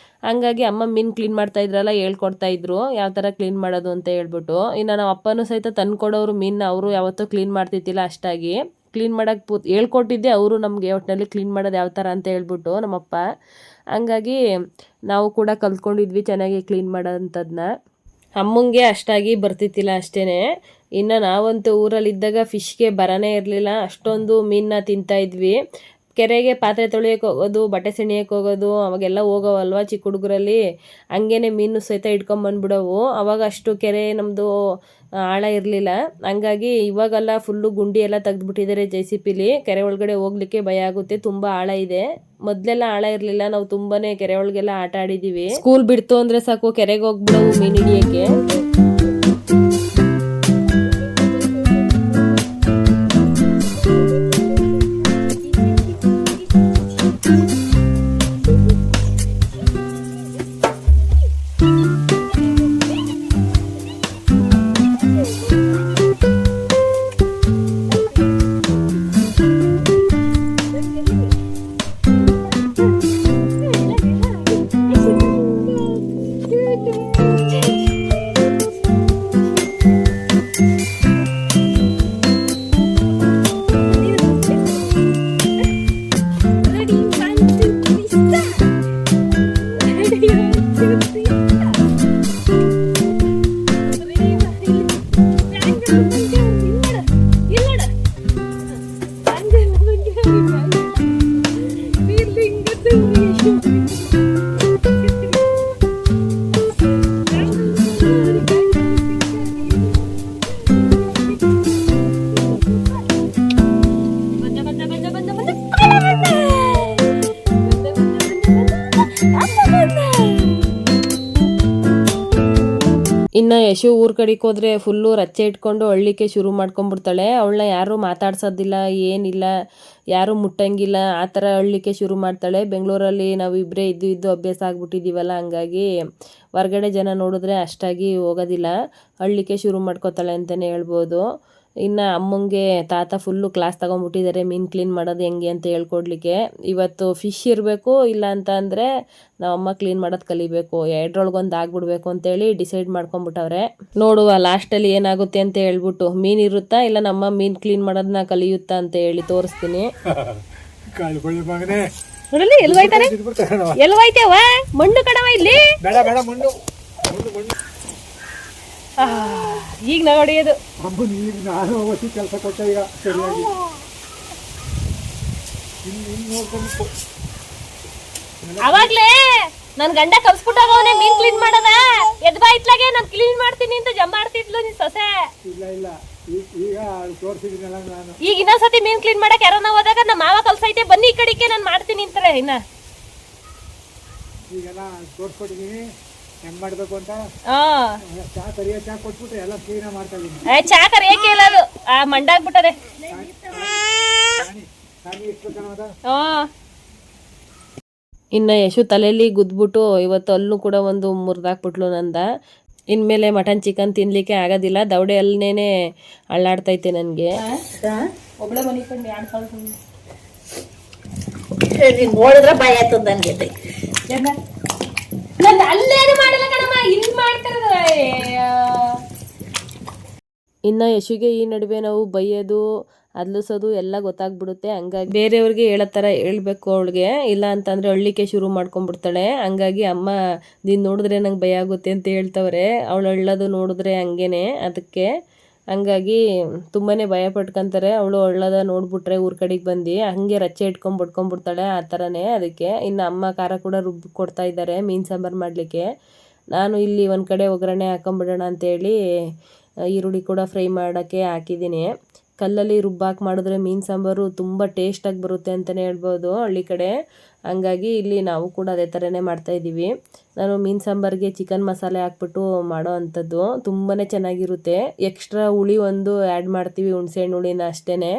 ಹಂಗಾಗಿ ಅಮ್ಮ ಮೀನು ಕ್ಲೀನ್ ಮಾಡ್ತಾಯಿದ್ರಲ್ಲ ಹೇಳ್ಕೊಡ್ತಾಯಿದ್ರು ಯಾವ ಥರ ಕ್ಲೀನ್ ಮಾಡೋದು ಅಂತ ಹೇಳ್ಬಿಟ್ಟು. ಇನ್ನು ನಮ್ಮ ಅಪ್ಪನೂ ಸಹಿತ ತಂದ್ಕೊಡೋರು ಮೀನನ್ನ. ಅವರು ಯಾವತ್ತೂ ಕ್ಲೀನ್ ಮಾಡ್ತಿದ್ದಿಲ್ಲ ಅಷ್ಟಾಗಿ. ಕ್ಲೀನ್ ಮಾಡೋಕ್ಕೆ ಹೇಳ್ಕೊಟ್ಟಿದ್ದೆ ಅವರು ನಮಗೆ, ಒಟ್ಟಿನಲ್ಲಿ ಕ್ಲೀನ್ ಮಾಡೋದು ಯಾವ ಥರ ಅಂತ ಹೇಳ್ಬಿಟ್ಟು ನಮ್ಮಪ್ಪ. ಹಂಗಾಗಿ ನಾವು ಕೂಡ ಕಲ್ತ್ಕೊಂಡಿದ್ವಿ ಚೆನ್ನಾಗಿ ಕ್ಲೀನ್ ಮಾಡೋಂಥದ್ದನ್ನ. ಅಮ್ಮಂಗೆ ಅಷ್ಟಾಗಿ ಬರ್ತಿತ್ತಿಲ್ಲ ಅಷ್ಟೇ. ಇನ್ನು ನಾವಂತೂ ಊರಲ್ಲಿದ್ದಾಗ ಫಿಶ್ಗೆ ಬರನೇ ಇರಲಿಲ್ಲ. ಅಷ್ಟೊಂದು ಮೀನನ್ನ ತಿಂತಾಯಿದ್ವಿ. ಕೆರೆಗೆ ಪಾತ್ರೆ ತೊಳೆಯೋಕೆ ಹೋಗೋದು, ಬಟ್ಟೆ ಸೆಣಿಯೋಕೆ ಹೋಗೋದು, ಅವಾಗೆಲ್ಲ ಹೋಗೋವಲ್ವ ಚಿಕ್ಕ ಹುಡುಗರಲ್ಲಿ. ಹಂಗೇನೆ ಮೀನು ಸಹಿತ ಇಟ್ಕೊಂಬಂದ್ಬಿಡೋವು. ಅವಾಗ ಅಷ್ಟು ಕೆರೆ ನಮ್ಮದು ಆಳ ಇರಲಿಲ್ಲ. ಹಂಗಾಗಿ ಇವಾಗೆಲ್ಲ ಫುಲ್ಲು ಗುಂಡಿ ಎಲ್ಲ ತೆಗೆದುಬಿಟ್ಟಿದ್ದಾರೆ JCPಲಿ. ಕೆರೆ ಒಳಗಡೆ ಹೋಗ್ಲಿಕ್ಕೆ ಭಯ ಆಗುತ್ತೆ, ತುಂಬ ಆಳ ಇದೆ. ಮೊದಲೆಲ್ಲ ಆಳ ಇರಲಿಲ್ಲ, ನಾವು ತುಂಬಾ ಕೆರೆ ಒಳಗೆಲ್ಲ ಆಟ ಆಡಿದ್ದೀವಿ. ಸ್ಕೂಲ್ ಬಿಡ್ತು ಅಂದರೆ ಸಾಕು ಕೆರೆಗೆ ಹೋಗ್ಬಿಡೋವು ಮೀನು ಹಿಡಿಯೋಕ್ಕೆ. ಇನ್ನು ಯಶು ಊರ ಕಡೆಗೆ ಹೋದರೆ ಫುಲ್ಲು ರಚ್ಚೆ ಇಟ್ಕೊಂಡು ಅಳ್ಳಿಕ್ಕೆ ಶುರು ಮಾಡ್ಕೊಂಡ್ಬಿಡ್ತಾಳೆ. ಅವಳನ್ನ ಯಾರೂ ಮಾತಾಡ್ಸೋದಿಲ್ಲ, ಏನಿಲ್ಲ, ಯಾರೂ ಮುಟ್ಟಂಗಿಲ್ಲ, ಆ ಥರ ಅಳ್ಳಿಕ್ಕೆ ಶುರು ಮಾಡ್ತಾಳೆ. ಬೆಂಗಳೂರಲ್ಲಿ ನಾವು ಇಬ್ಬರೇ ಇದ್ದು ಅಭ್ಯಾಸ ಆಗ್ಬಿಟ್ಟಿದ್ದೀವಲ್ಲ, ಹಂಗಾಗಿ ಹೊರ್ಗಡೆ ಜನ ನೋಡಿದ್ರೆ ಅಷ್ಟಾಗಿ ಹೋಗೋದಿಲ್ಲ, ಅಳ್ಳಿಕ್ಕೆ ಶುರು ಮಾಡ್ಕೋತಾಳೆ ಅಂತಲೇ ಹೇಳ್ಬೋದು. ಇನ್ನು ಅಮ್ಮಂಗೆ ತಾತ ಫುಲ್ಲು ಕ್ಲಾಸ್ ತೊಗೊಂಡ್ಬಿಟ್ಟಿದ್ದಾರೆ ಮೀನು ಕ್ಲೀನ್ ಮಾಡೋದು ಹೆಂಗೆ ಅಂತ ಹೇಳ್ಕೊಡ್ಲಿಕ್ಕೆ. ಇವತ್ತು ಫಿಶ್ ಇರಬೇಕು, ಇಲ್ಲ ಅಂತ ಅಂದರೆ ನಾವಮ್ಮ ಕ್ಲೀನ್ ಮಾಡೋದು ಕಲಿಬೇಕು, ಎರಡರೊಳಗೊಂದು ಆಗ್ಬಿಡ್ಬೇಕು ಅಂತೇಳಿ ಡಿಸೈಡ್ ಮಾಡ್ಕೊಂಬಿಟ್ಟವ್ರೆ. ನೋಡುವ ಲಾಸ್ಟಲ್ಲಿ ಏನಾಗುತ್ತೆ ಅಂತ ಹೇಳ್ಬಿಟ್ಟು. ಮೀನು ಇರುತ್ತಾ ಇಲ್ಲ ನಮ್ಮ ಮೀನು ಕ್ಲೀನ್ ಮಾಡೋದನ್ನ ಕಲಿಯುತ್ತಾ ಅಂತ ಹೇಳಿ ತೋರಿಸ್ತೀನಿ. ನೋಡಲಿ ಎಲ್ವೈತಾನೆ, ಎಲ್ವೈತೇವ ಮಣ್ಣು ಕಡವ ಇಲ್ಲಿ. ಈಗ ನಾವು ಹೊಡೆಯೋದು ಕೆಲಸ ಕೊಟ್ಟ ಈಗ ಸರಿಯಾಗಿ ಅವಾಗ್ಲೇ ನನ್ ಗಂಡ ಕಲ್ಸ್ಬಿಟ್ಟವನೇ ಮೀನ್ ಕ್ಲೀನ್ ಮಾಡದ. ಎದ್ ಬಾಯ್ತ್ಲಾಗೆ ನಾನ್ ಕ್ಲೀನ್ ಮಾಡ್ತೀನಿ ಅಂತ ಜಂಬಾಡ್ತಿದ್ಲು ನಿನ್ ಸೊಸೆ. ಇಲ್ಲ ಈಗ ತೋರಿಸಿದಿನಲ್ಲ ನಾನು. ಈಗ ಇನ್ನೊಂದ್ಸತಿ ಮೀನ್ ಕ್ಲೀನ್ ಮಾಡಕ್ ಯಾರನ್ನ ಹೋದಾಗ ನಮ್ಮ ಮಾವ ಕಲ್ಸೈತೆ, ಬನ್ನಿ ಈ ಕಡೆಗೆ ನಾನ್ ಮಾಡ್ತೀನಿ ಅಂತಾರೆ. ಇನ್ನ ಈಗೆಲ್ಲ ತೋರ್ಸ್ಕೊಟ್ಟಿದೀನಿ ಹೆಂಗ್ ಮಾಡ್ಬೇಕು ಅಂತ. ಚಾ ಕರಿಯ ಚಾ ಕೊಟ್ಬಿಟ್ರೆ ಎಲ್ಲ ಕ್ಲೀನ್ ಮಾಡ್ತಾ ಇದೀನಿ. ಚಾ ಕರಿಯಕ್ಕೆ ಇಲ್ಲ, ಅದು ಮಂಡಾಗ್ಬಿಟ್ಟದೆ. ಇನ್ನು ಯಶು ತಲೆಯಲ್ಲಿ ಗುದ್ಬಿಟ್ಟು ಇವತ್ತು ಅಲ್ಲೂ ಕೂಡ ಒಂದು ಮುರಿದಾಕ್ಬಿಟ್ಲು ನಂದ. ಇನ್ಮೇಲೆ ಮಟನ್ ಚಿಕನ್ ತಿನ್ಲಿಕ್ಕೆ ಆಗೋದಿಲ್ಲ, ದವಡೆ ಅಲ್ಲೇನೆ ಅಳ್ಳಾಡ್ತೈತೆ ನನಗೆ. ನೋಡಿದ್ರೆ ಭಯ ಆಯ್ತದ ನನಗೆ. ಅಲ್ಲೇನು ಮಾಡಲ್ಲ ಕಣಮ್ಮ, ಇಲ್ಲಿ ಮಾಡ್ತಾರ. ಇನ್ನು ಯಶುಗೆ ಈ ನಡುವೆ ನಾವು ಬೈಯೋದು ಅದ್ಲಿಸೋದು ಎಲ್ಲ ಗೊತ್ತಾಗ್ಬಿಡುತ್ತೆ. ಹಂಗಾಗಿ ಬೇರೆಯವ್ರಿಗೆ ಹೇಳೋ ಥರ ಹೇಳ್ಬೇಕು ಅವಳಿಗೆ, ಇಲ್ಲ ಅಂತಂದರೆ ಅಳ್ಳಿಕ್ಕೆ ಶುರು ಮಾಡ್ಕೊಂಡ್ಬಿಡ್ತಾಳೆ. ಹಂಗಾಗಿ ಅಮ್ಮ ನೀನು ನೋಡಿದ್ರೆ ನಂಗೆ ಭಯ ಆಗುತ್ತೆ ಅಂತ ಹೇಳ್ತವ್ರೆ. ಅವಳು ಅಳ್ಳೋದು ನೋಡಿದ್ರೆ ಹಂಗೇನೆ ಅದಕ್ಕೆ. ಹಂಗಾಗಿ ತುಂಬಾ ಭಯ ಪಟ್ಕೊತಾರೆ. ಅವಳು ಅಳ್ಳೋದ ನೋಡ್ಬಿಟ್ರೆ ಊರ ಕಡೆಗೆ ಬಂದು ಹಾಗೆ ರಚ್ಚೆ ಇಟ್ಕೊಂಡು ಬಡ್ಕೊಂಡ್ಬಿಡ್ತಾಳೆ, ಆ ಥರನೇ. ಅದಕ್ಕೆ ಇನ್ನು ಅಮ್ಮ ಖಾರ ಕೂಡ ರುಬ್ಬಿ ಕೊಡ್ತಾ ಇದ್ದಾರೆ ಮೀನು ಸಾಂಬಾರು ಮಾಡಲಿಕ್ಕೆ. ನಾನು ಇಲ್ಲಿ ಒಂದು ಕಡೆ ಒಗ್ಗರಣೆ ಹಾಕೊಂಬಿಡೋಣ ಅಂತೇಳಿ ಈರುಳ್ಳಿ ಕೂಡ ಫ್ರೈ ಮಾಡೋಕ್ಕೆ ಹಾಕಿದ್ದೀನಿ. ಕಲ್ಲಲ್ಲಿ ರುಬ್ಬಾಕಿ ಮಾಡಿದ್ರೆ ಮೀನು ಸಾಂಬಾರು ತುಂಬ ಟೇಸ್ಟಾಗಿ ಬರುತ್ತೆ ಅಂತಲೇ ಹೇಳ್ಬೋದು ಹಳ್ಳಿ ಕಡೆ. ಹಂಗಾಗಿ ಇಲ್ಲಿ ನಾವು ಕೂಡ ಅದೇ ಥರನೇ ಮಾಡ್ತಾಯಿದ್ದೀವಿ. ನಾನು ಮೀನು ಸಾಂಬಾರಿಗೆ ಚಿಕನ್ ಮಸಾಲೆ ಹಾಕ್ಬಿಟ್ಟು ಮಾಡೋ ಅಂಥದ್ದು ತುಂಬಾ ಚೆನ್ನಾಗಿರುತ್ತೆ. ಎಕ್ಸ್ಟ್ರಾ ಹುಳಿ ಒಂದು ಆ್ಯಡ್ ಮಾಡ್ತೀವಿ, ಹುಣಸೆಹಣ್ಣು ಹುಳಿನ ಅಷ್ಟೇ.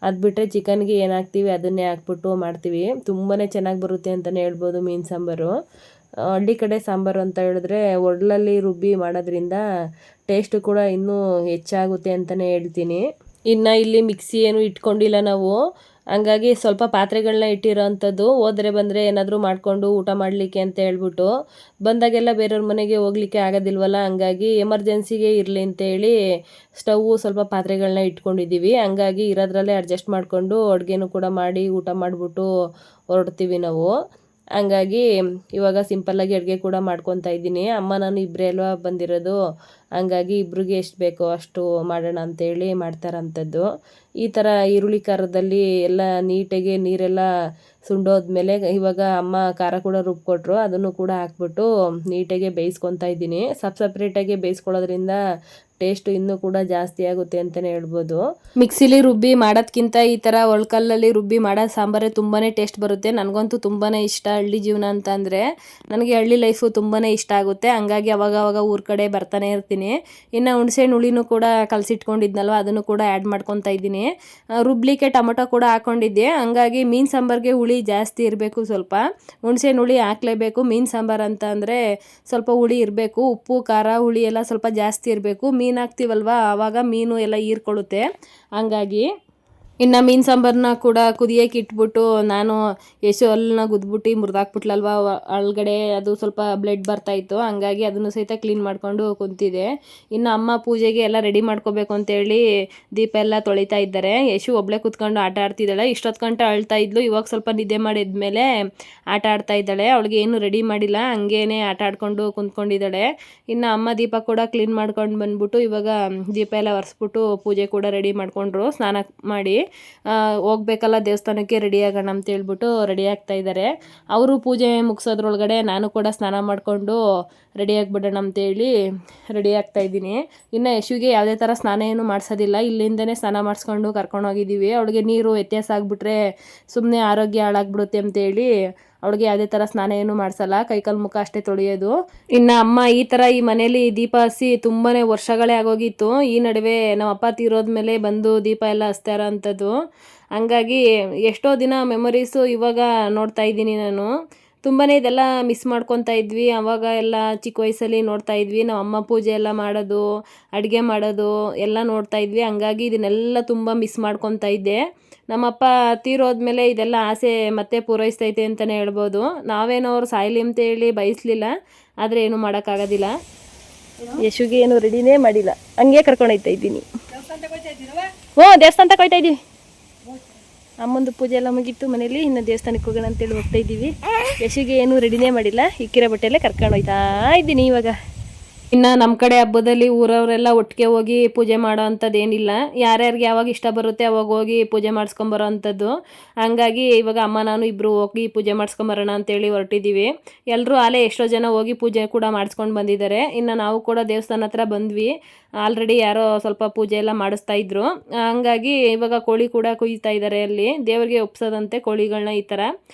ಅದು ಬಿಟ್ಟರೆ ಚಿಕನ್ಗೆ ಏನು ಹಾಕ್ತೀವಿ ಅದನ್ನೇ ಹಾಕ್ಬಿಟ್ಟು ಮಾಡ್ತೀವಿ. ತುಂಬಾ ಚೆನ್ನಾಗಿ ಬರುತ್ತೆ ಅಂತಲೇ ಹೇಳ್ಬೋದು ಮೀನು ಸಾಂಬಾರು. ಹಳ್ಳಿ ಕಡೆ ಸಾಂಬಾರು ಅಂತ ಹೇಳಿದ್ರೆ ಒಡ್ಲಲ್ಲಿ ರುಬ್ಬಿ ಮಾಡೋದ್ರಿಂದ ಟೇಸ್ಟು ಕೂಡ ಇನ್ನೂ ಹೆಚ್ಚಾಗುತ್ತೆ ಅಂತಲೇ ಹೇಳ್ತೀನಿ. ಇನ್ನು ಇಲ್ಲಿ ಮಿಕ್ಸಿ ಏನು ಇಟ್ಕೊಂಡಿಲ್ಲ ನಾವು, ಹಂಗಾಗಿ ಸ್ವಲ್ಪ ಪಾತ್ರೆಗಳನ್ನ ಇಟ್ಟಿರೋ ಅಂಥದ್ದು. ಹೋದರೆ ಬಂದರೆ ಏನಾದರೂ ಮಾಡಿಕೊಂಡು ಊಟ ಮಾಡಲಿಕ್ಕೆ ಅಂತ ಹೇಳ್ಬಿಟ್ಟು, ಬಂದಾಗೆಲ್ಲ ಬೇರೆಯವ್ರ ಮನೆಗೆ ಹೋಗ್ಲಿಕ್ಕೆ ಆಗೋದಿಲ್ವಲ್ಲ, ಹಂಗಾಗಿ ಎಮರ್ಜೆನ್ಸಿಗೆ ಇರಲಿ ಅಂತೇಳಿ ಸ್ಟವ್ವು ಸ್ವಲ್ಪ ಪಾತ್ರೆಗಳನ್ನ ಇಟ್ಕೊಂಡಿದ್ದೀವಿ. ಹಂಗಾಗಿ ಇರೋದ್ರಲ್ಲೇ ಅಡ್ಜಸ್ಟ್ ಮಾಡಿಕೊಂಡು ಅಡುಗೆನೂ ಕೂಡ ಮಾಡಿ ಊಟ ಮಾಡಿಬಿಟ್ಟು ಹೊರಡ್ತೀವಿ ನಾವು. ಹಂಗಾಗಿ ಇವಾಗ ಸಿಂಪಲ್ಲಾಗಿ ಅಡುಗೆ ಕೂಡ ಮಾಡ್ಕೊತಾ ಇದ್ದೀನಿ. ಅಮ್ಮ ನಾನು ಇಬ್ಬರೇ ಅಲ್ವಾ ಬಂದಿರೋದು, ಹಂಗಾಗಿ ಇಬ್ರಿಗೆ ಎಷ್ಟು ಬೇಕೋ ಅಷ್ಟು ಮಾಡೋಣ ಅಂತೇಳಿ ಮಾಡ್ತಾರಂಥದ್ದು. ಈ ಥರ ಈರುಳ್ಳಿ ಖಾರದಲ್ಲಿ ಎಲ್ಲ ನೀಟಾಗಿ ನೀರೆಲ್ಲ ಸುಂಡೋದ್ಮೇಲೆ ಇವಾಗ ಅಮ್ಮ ಖಾರ ಕೂಡ ರುಬ್ಕೊಟ್ರು, ಅದನ್ನು ಕೂಡ ಹಾಕ್ಬಿಟ್ಟು ನೀಟಾಗಿ ಬೇಯಿಸ್ಕೊತಾ ಇದ್ದೀನಿ. ಸಪ್ರೇಟಾಗಿ ಬೇಯಿಸ್ಕೊಳ್ಳೋದ್ರಿಂದ ಟೇಸ್ಟು ಇನ್ನೂ ಕೂಡ ಜಾಸ್ತಿ ಆಗುತ್ತೆ ಅಂತಲೇ ಹೇಳ್ಬೋದು. ಮಿಕ್ಸಿಲಿ ರುಬ್ಬಿ ಮಾಡೋದ್ಕಿಂತ ಈ ಥರ ಒಳ್ಕಲ್ಲಲ್ಲಿ ರುಬ್ಬಿ ಮಾಡೋ ಸಾಂಬಾರೇ ತುಂಬಾ ಟೇಸ್ಟ್ ಬರುತ್ತೆ. ನನಗಂತೂ ತುಂಬಾ ಇಷ್ಟ ಹಳ್ಳಿ ಜೀವನ ಅಂತ ಅಂದರೆ. ನನಗೆ ಹಳ್ಳಿ ಲೈಫು ತುಂಬಾ ಇಷ್ಟ ಆಗುತ್ತೆ. ಹಂಗಾಗಿ ಅವಾಗ ಊರ ಕಡೆ ಬರ್ತಾನೆ ಇರ್ತೀನಿ. ಇನ್ನು ಹುಣಸೆಹಣ್ಣು ಹುಳಿನೂ ಕೂಡ ಕಲಸಿಟ್ಕೊಂಡಿದ್ನಲ್ವ, ಅದನ್ನು ಕೂಡ ಆ್ಯಡ್ ಮಾಡ್ಕೊತಾ ಇದ್ದೀನಿ. ರುಬ್ಲಿಕ್ಕೆ ಟೊಮೊಟೊ ಕೂಡ ಹಾಕ್ಕೊಂಡಿದ್ದೆ. ಹಂಗಾಗಿ ಮೀನು ಸಾಂಬಾರಿಗೆ ಹುಳಿ ಜಾಸ್ತಿ ಇರಬೇಕು, ಸ್ವಲ್ಪ ಹುಣಸೆಹಣ್ಣು ಹುಳಿ ಹಾಕ್ಲೇಬೇಕು. ಮೀನು ಸಾಂಬಾರು ಅಂತ ಅಂದರೆ ಸ್ವಲ್ಪ ಹುಳಿ ಇರಬೇಕು, ಉಪ್ಪು ಖಾರ ಹುಳಿ ಎಲ್ಲ ಸ್ವಲ್ಪ ಜಾಸ್ತಿ ಇರಬೇಕು. ಮೀನು ಹಾಕ್ತೀವಲ್ವ ಆವಾಗ ಮೀನು ಎಲ್ಲ ಹೀರ್ಕೊಳ್ಳುತ್ತೆ. ಹಂಗಾಗಿ ಇನ್ನು ಮೀನು ಸಾಂಬಾರನ್ನ ಕೂಡ ಕುದಿಯೋಕೆ ಇಟ್ಬಿಟ್ಟು ನಾನು ಯಶು ಹಲ್ಲನ್ನ ಗುದ್ಬಿಟ್ಟು ಮುರಿದಾಕ್ಬಿಟ್ಲಲ್ವ ಒಳಗಡೆ, ಅದು ಸ್ವಲ್ಪ ಬ್ಲಡ್ ಬರ್ತಾಯಿತ್ತು. ಹಂಗಾಗಿ ಅದನ್ನು ಸಹಿತ ಕ್ಲೀನ್ ಮಾಡಿಕೊಂಡು ಕುಂತಿದೆ. ಇನ್ನು ಅಮ್ಮ ಪೂಜೆಗೆ ಎಲ್ಲ ರೆಡಿ ಮಾಡ್ಕೋಬೇಕು ಅಂತೇಳಿ ದೀಪ ಎಲ್ಲ ತೊಳಿತಾ ಇದ್ದಾರೆ. ಯಶು ಒಬ್ಬಳೇ ಕೂತ್ಕೊಂಡು ಆಟ ಆಡ್ತಿದ್ದಾಳೆ. ಇಷ್ಟೊತ್ತು ಗಂಟೆ ಅಳ್ತಾ ಇದ್ಲು, ಇವಾಗ ಸ್ವಲ್ಪ ನಿದ್ದೆ ಮಾಡಿದ್ಮೇಲೆ ಆಟ ಆಡ್ತಾ ಇದ್ದಾಳೆ. ಅವಳಿಗೆ ಏನು ರೆಡಿ ಮಾಡಿಲ್ಲ, ಹಂಗೇನೆ ಆಟ ಆಡ್ಕೊಂಡು ಕುಂತ್ಕೊಂಡಿದ್ದಾಳೆ. ಇನ್ನು ಅಮ್ಮ ದೀಪ ಕೂಡ ಕ್ಲೀನ್ ಮಾಡ್ಕೊಂಡು ಬಂದ್ಬಿಟ್ಟು ಇವಾಗ ದೀಪ ಎಲ್ಲ ಒರೆಸ್ಬಿಟ್ಟು ಪೂಜೆ ಕೂಡ ರೆಡಿ ಮಾಡಿಕೊಂಡ್ರು. ಸ್ನಾನ ಮಾಡಿ ಹೋಗ್ಬೇಕಲ್ಲ ದೇವಸ್ಥಾನಕ್ಕೆ, ರೆಡಿ ಆಗೋಣ ಅಂತ ಹೇಳ್ಬಿಟ್ಟು ರೆಡಿ ಆಗ್ತಾ ಇದ್ದಾರೆ. ಅವರು ಪೂಜೆ ಮುಗಿಸೋದ್ರೊಳಗಡೆ ನಾನು ಕೂಡ ಸ್ನಾನ ಮಾಡಿಕೊಂಡು ರೆಡಿ ಆಗಿಬಿಡೋಣ ಅಂತೇಳಿ ರೆಡಿ ಆಗ್ತಾ ಇದ್ದೀನಿ. ಇನ್ನು ಯಶುಗೆ ಯಾವುದೇ ಥರ ಸ್ನಾನ ಏನು ಮಾಡಿಸೋದಿಲ್ಲ, ಇಲ್ಲಿಂದನೇ ಸ್ನಾನ ಮಾಡಿಸ್ಕೊಂಡು ಕರ್ಕೊಂಡೋಗಿದ್ದೀವಿ. ಅವಳಿಗೆ ನೀರು ವ್ಯತ್ಯಾಸ ಆಗಿಬಿಟ್ರೆ ಸುಮ್ಮನೆ ಆರೋಗ್ಯ ಹಾಳಾಗ್ಬಿಡುತ್ತೆ ಅಂತೇಳಿ ಅವಳಿಗೆ ಯಾವುದೇ ಥರ ಸ್ನಾನ ಏನು ಮಾಡಿಸಲ್ಲ, ಕೈಕಾಲು ಮುಖ ಅಷ್ಟೇ ತೊಳೆಯೋದು. ಇನ್ನು ಅಮ್ಮ ಈ ಥರ ಈ ಮನೇಲಿ ದೀಪ ಹಚ್ಚಿ ತುಂಬಾ ವರ್ಷಗಳೇ ಆಗೋಗಿತ್ತು. ಈ ನಡುವೆ ನಮ್ಮ ಅಪ್ಪ ತೀರೋದ್ಮೇಲೆ ಬಂದು ದೀಪ ಎಲ್ಲ ಹಚ್ತಾ ಇರೋ ಅಂಥದ್ದು. ಹಂಗಾಗಿ ಎಷ್ಟೋ ದಿನ ಮೆಮೊರೀಸು ಇವಾಗ ನೋಡ್ತಾ ಇದ್ದೀನಿ ನಾನು. ತುಂಬಾ ಇದೆಲ್ಲ ಮಿಸ್ ಮಾಡ್ಕೊತಾ ಇದ್ವಿ. ಆವಾಗ ಎಲ್ಲ ಚಿಕ್ಕ ವಯಸ್ಸಲ್ಲಿ ನೋಡ್ತಾ ಇದ್ವಿ, ನಮ್ಮ ಅಮ್ಮ ಪೂಜೆ ಎಲ್ಲ ಮಾಡೋದು, ಅಡುಗೆ ಮಾಡೋದು ಎಲ್ಲ ನೋಡ್ತಾ ಇದ್ವಿ. ಹಂಗಾಗಿ ಇದನ್ನೆಲ್ಲ ತುಂಬ ಮಿಸ್ ಮಾಡ್ಕೊತಾ ಇದ್ದೆ. ನಮ್ಮಪ್ಪ ತೀರೋದ್ಮೇಲೆ ಇದೆಲ್ಲ ಆಸೆ ಮತ್ತೆ ಪೂರೈಸ್ತೈತೆ ಅಂತಲೇ ಹೇಳ್ಬೋದು. ನಾವೇನೋ ಅವ್ರು ಸಾಯಲಿ ಅಂತೇಳಿ ಬಯಸಲಿಲ್ಲ, ಆದರೆ ಏನೂ ಮಾಡೋಕ್ಕಾಗೋದಿಲ್ಲ. ಯಶುಗೆ ಏನು ರೆಡಿನೇ ಮಾಡಿಲ್ಲ, ಹಂಗೆ ಕರ್ಕೊಂಡೋಗ್ತಾ ಇದ್ದೀನಿ. ದೇವಸ್ಥಾನ ಹೋಗ್ತಾ ಇದ್ದೀವಿ. ಅಮ್ಮಂದು ಪೂಜೆ ಎಲ್ಲ ಮುಗೀತು ಮನೇಲಿ, ಇನ್ನು ದೇವಸ್ಥಾನಕ್ಕೆ ಹೋಗೋಣ ಅಂತೇಳಿ ಹೋಗ್ತಾ ಇದ್ದೀವಿ. ಯಶುಗೆ ಏನು ರೆಡಿನೇ ಮಾಡಿಲ್ಲ, ಇಕ್ಕಿರೋ ಬಟ್ಟೆಯಲ್ಲೇ ಕರ್ಕೊಂಡು ಹೋಗ್ತಾ ಇದ್ದೀನಿ ಇವಾಗ. ಇನ್ನು ನಮ್ಮ ಕಡೆ ಹಬ್ಬದಲ್ಲಿ ಊರವರೆಲ್ಲ ಒಟ್ಟಿಗೆ ಹೋಗಿ ಪೂಜೆ ಮಾಡೋ ಅಂಥದ್ದು ಏನಿಲ್ಲ. ಯಾರ್ಯಾರಿಗೆ ಯಾವಾಗ ಇಷ್ಟ ಬರುತ್ತೆ ಅವಾಗ ಹೋಗಿ ಪೂಜೆ ಮಾಡಿಸ್ಕೊಂಬರೋ ಅಂಥದ್ದು. ಹಂಗಾಗಿ ಇವಾಗ ಅಮ್ಮ ನಾನು ಇಬ್ಬರು ಹೋಗಿ ಪೂಜೆ ಮಾಡಿಸ್ಕೊಂಬರೋಣ ಅಂತೇಳಿ ಹೊರಟಿದ್ದೀವಿ. ಎಲ್ಲರೂ ಆಲೇ ಎಷ್ಟೋ ಜನ ಹೋಗಿ ಪೂಜೆ ಕೂಡ ಮಾಡಿಸ್ಕೊಂಡು ಬಂದಿದ್ದಾರೆ. ಇನ್ನು ನಾವು ಕೂಡ ದೇವಸ್ಥಾನ ಹತ್ರ ಬಂದ್ವಿ. ಆಲ್ರೆಡಿ ಯಾರೋ ಸ್ವಲ್ಪ ಪೂಜೆ ಎಲ್ಲ ಮಾಡಿಸ್ತಾ ಇದ್ರು. ಹಂಗಾಗಿ ಇವಾಗ ಕೋಳಿ ಕೂಡ ಕುಯ್ತಾ ಇದ್ದಾರೆ. ಅಲ್ಲಿ ದೇವರಿಗೆ ಒಪ್ಸೋದಂತೆ ಕೋಳಿಗಳನ್ನ ಈ ಥರ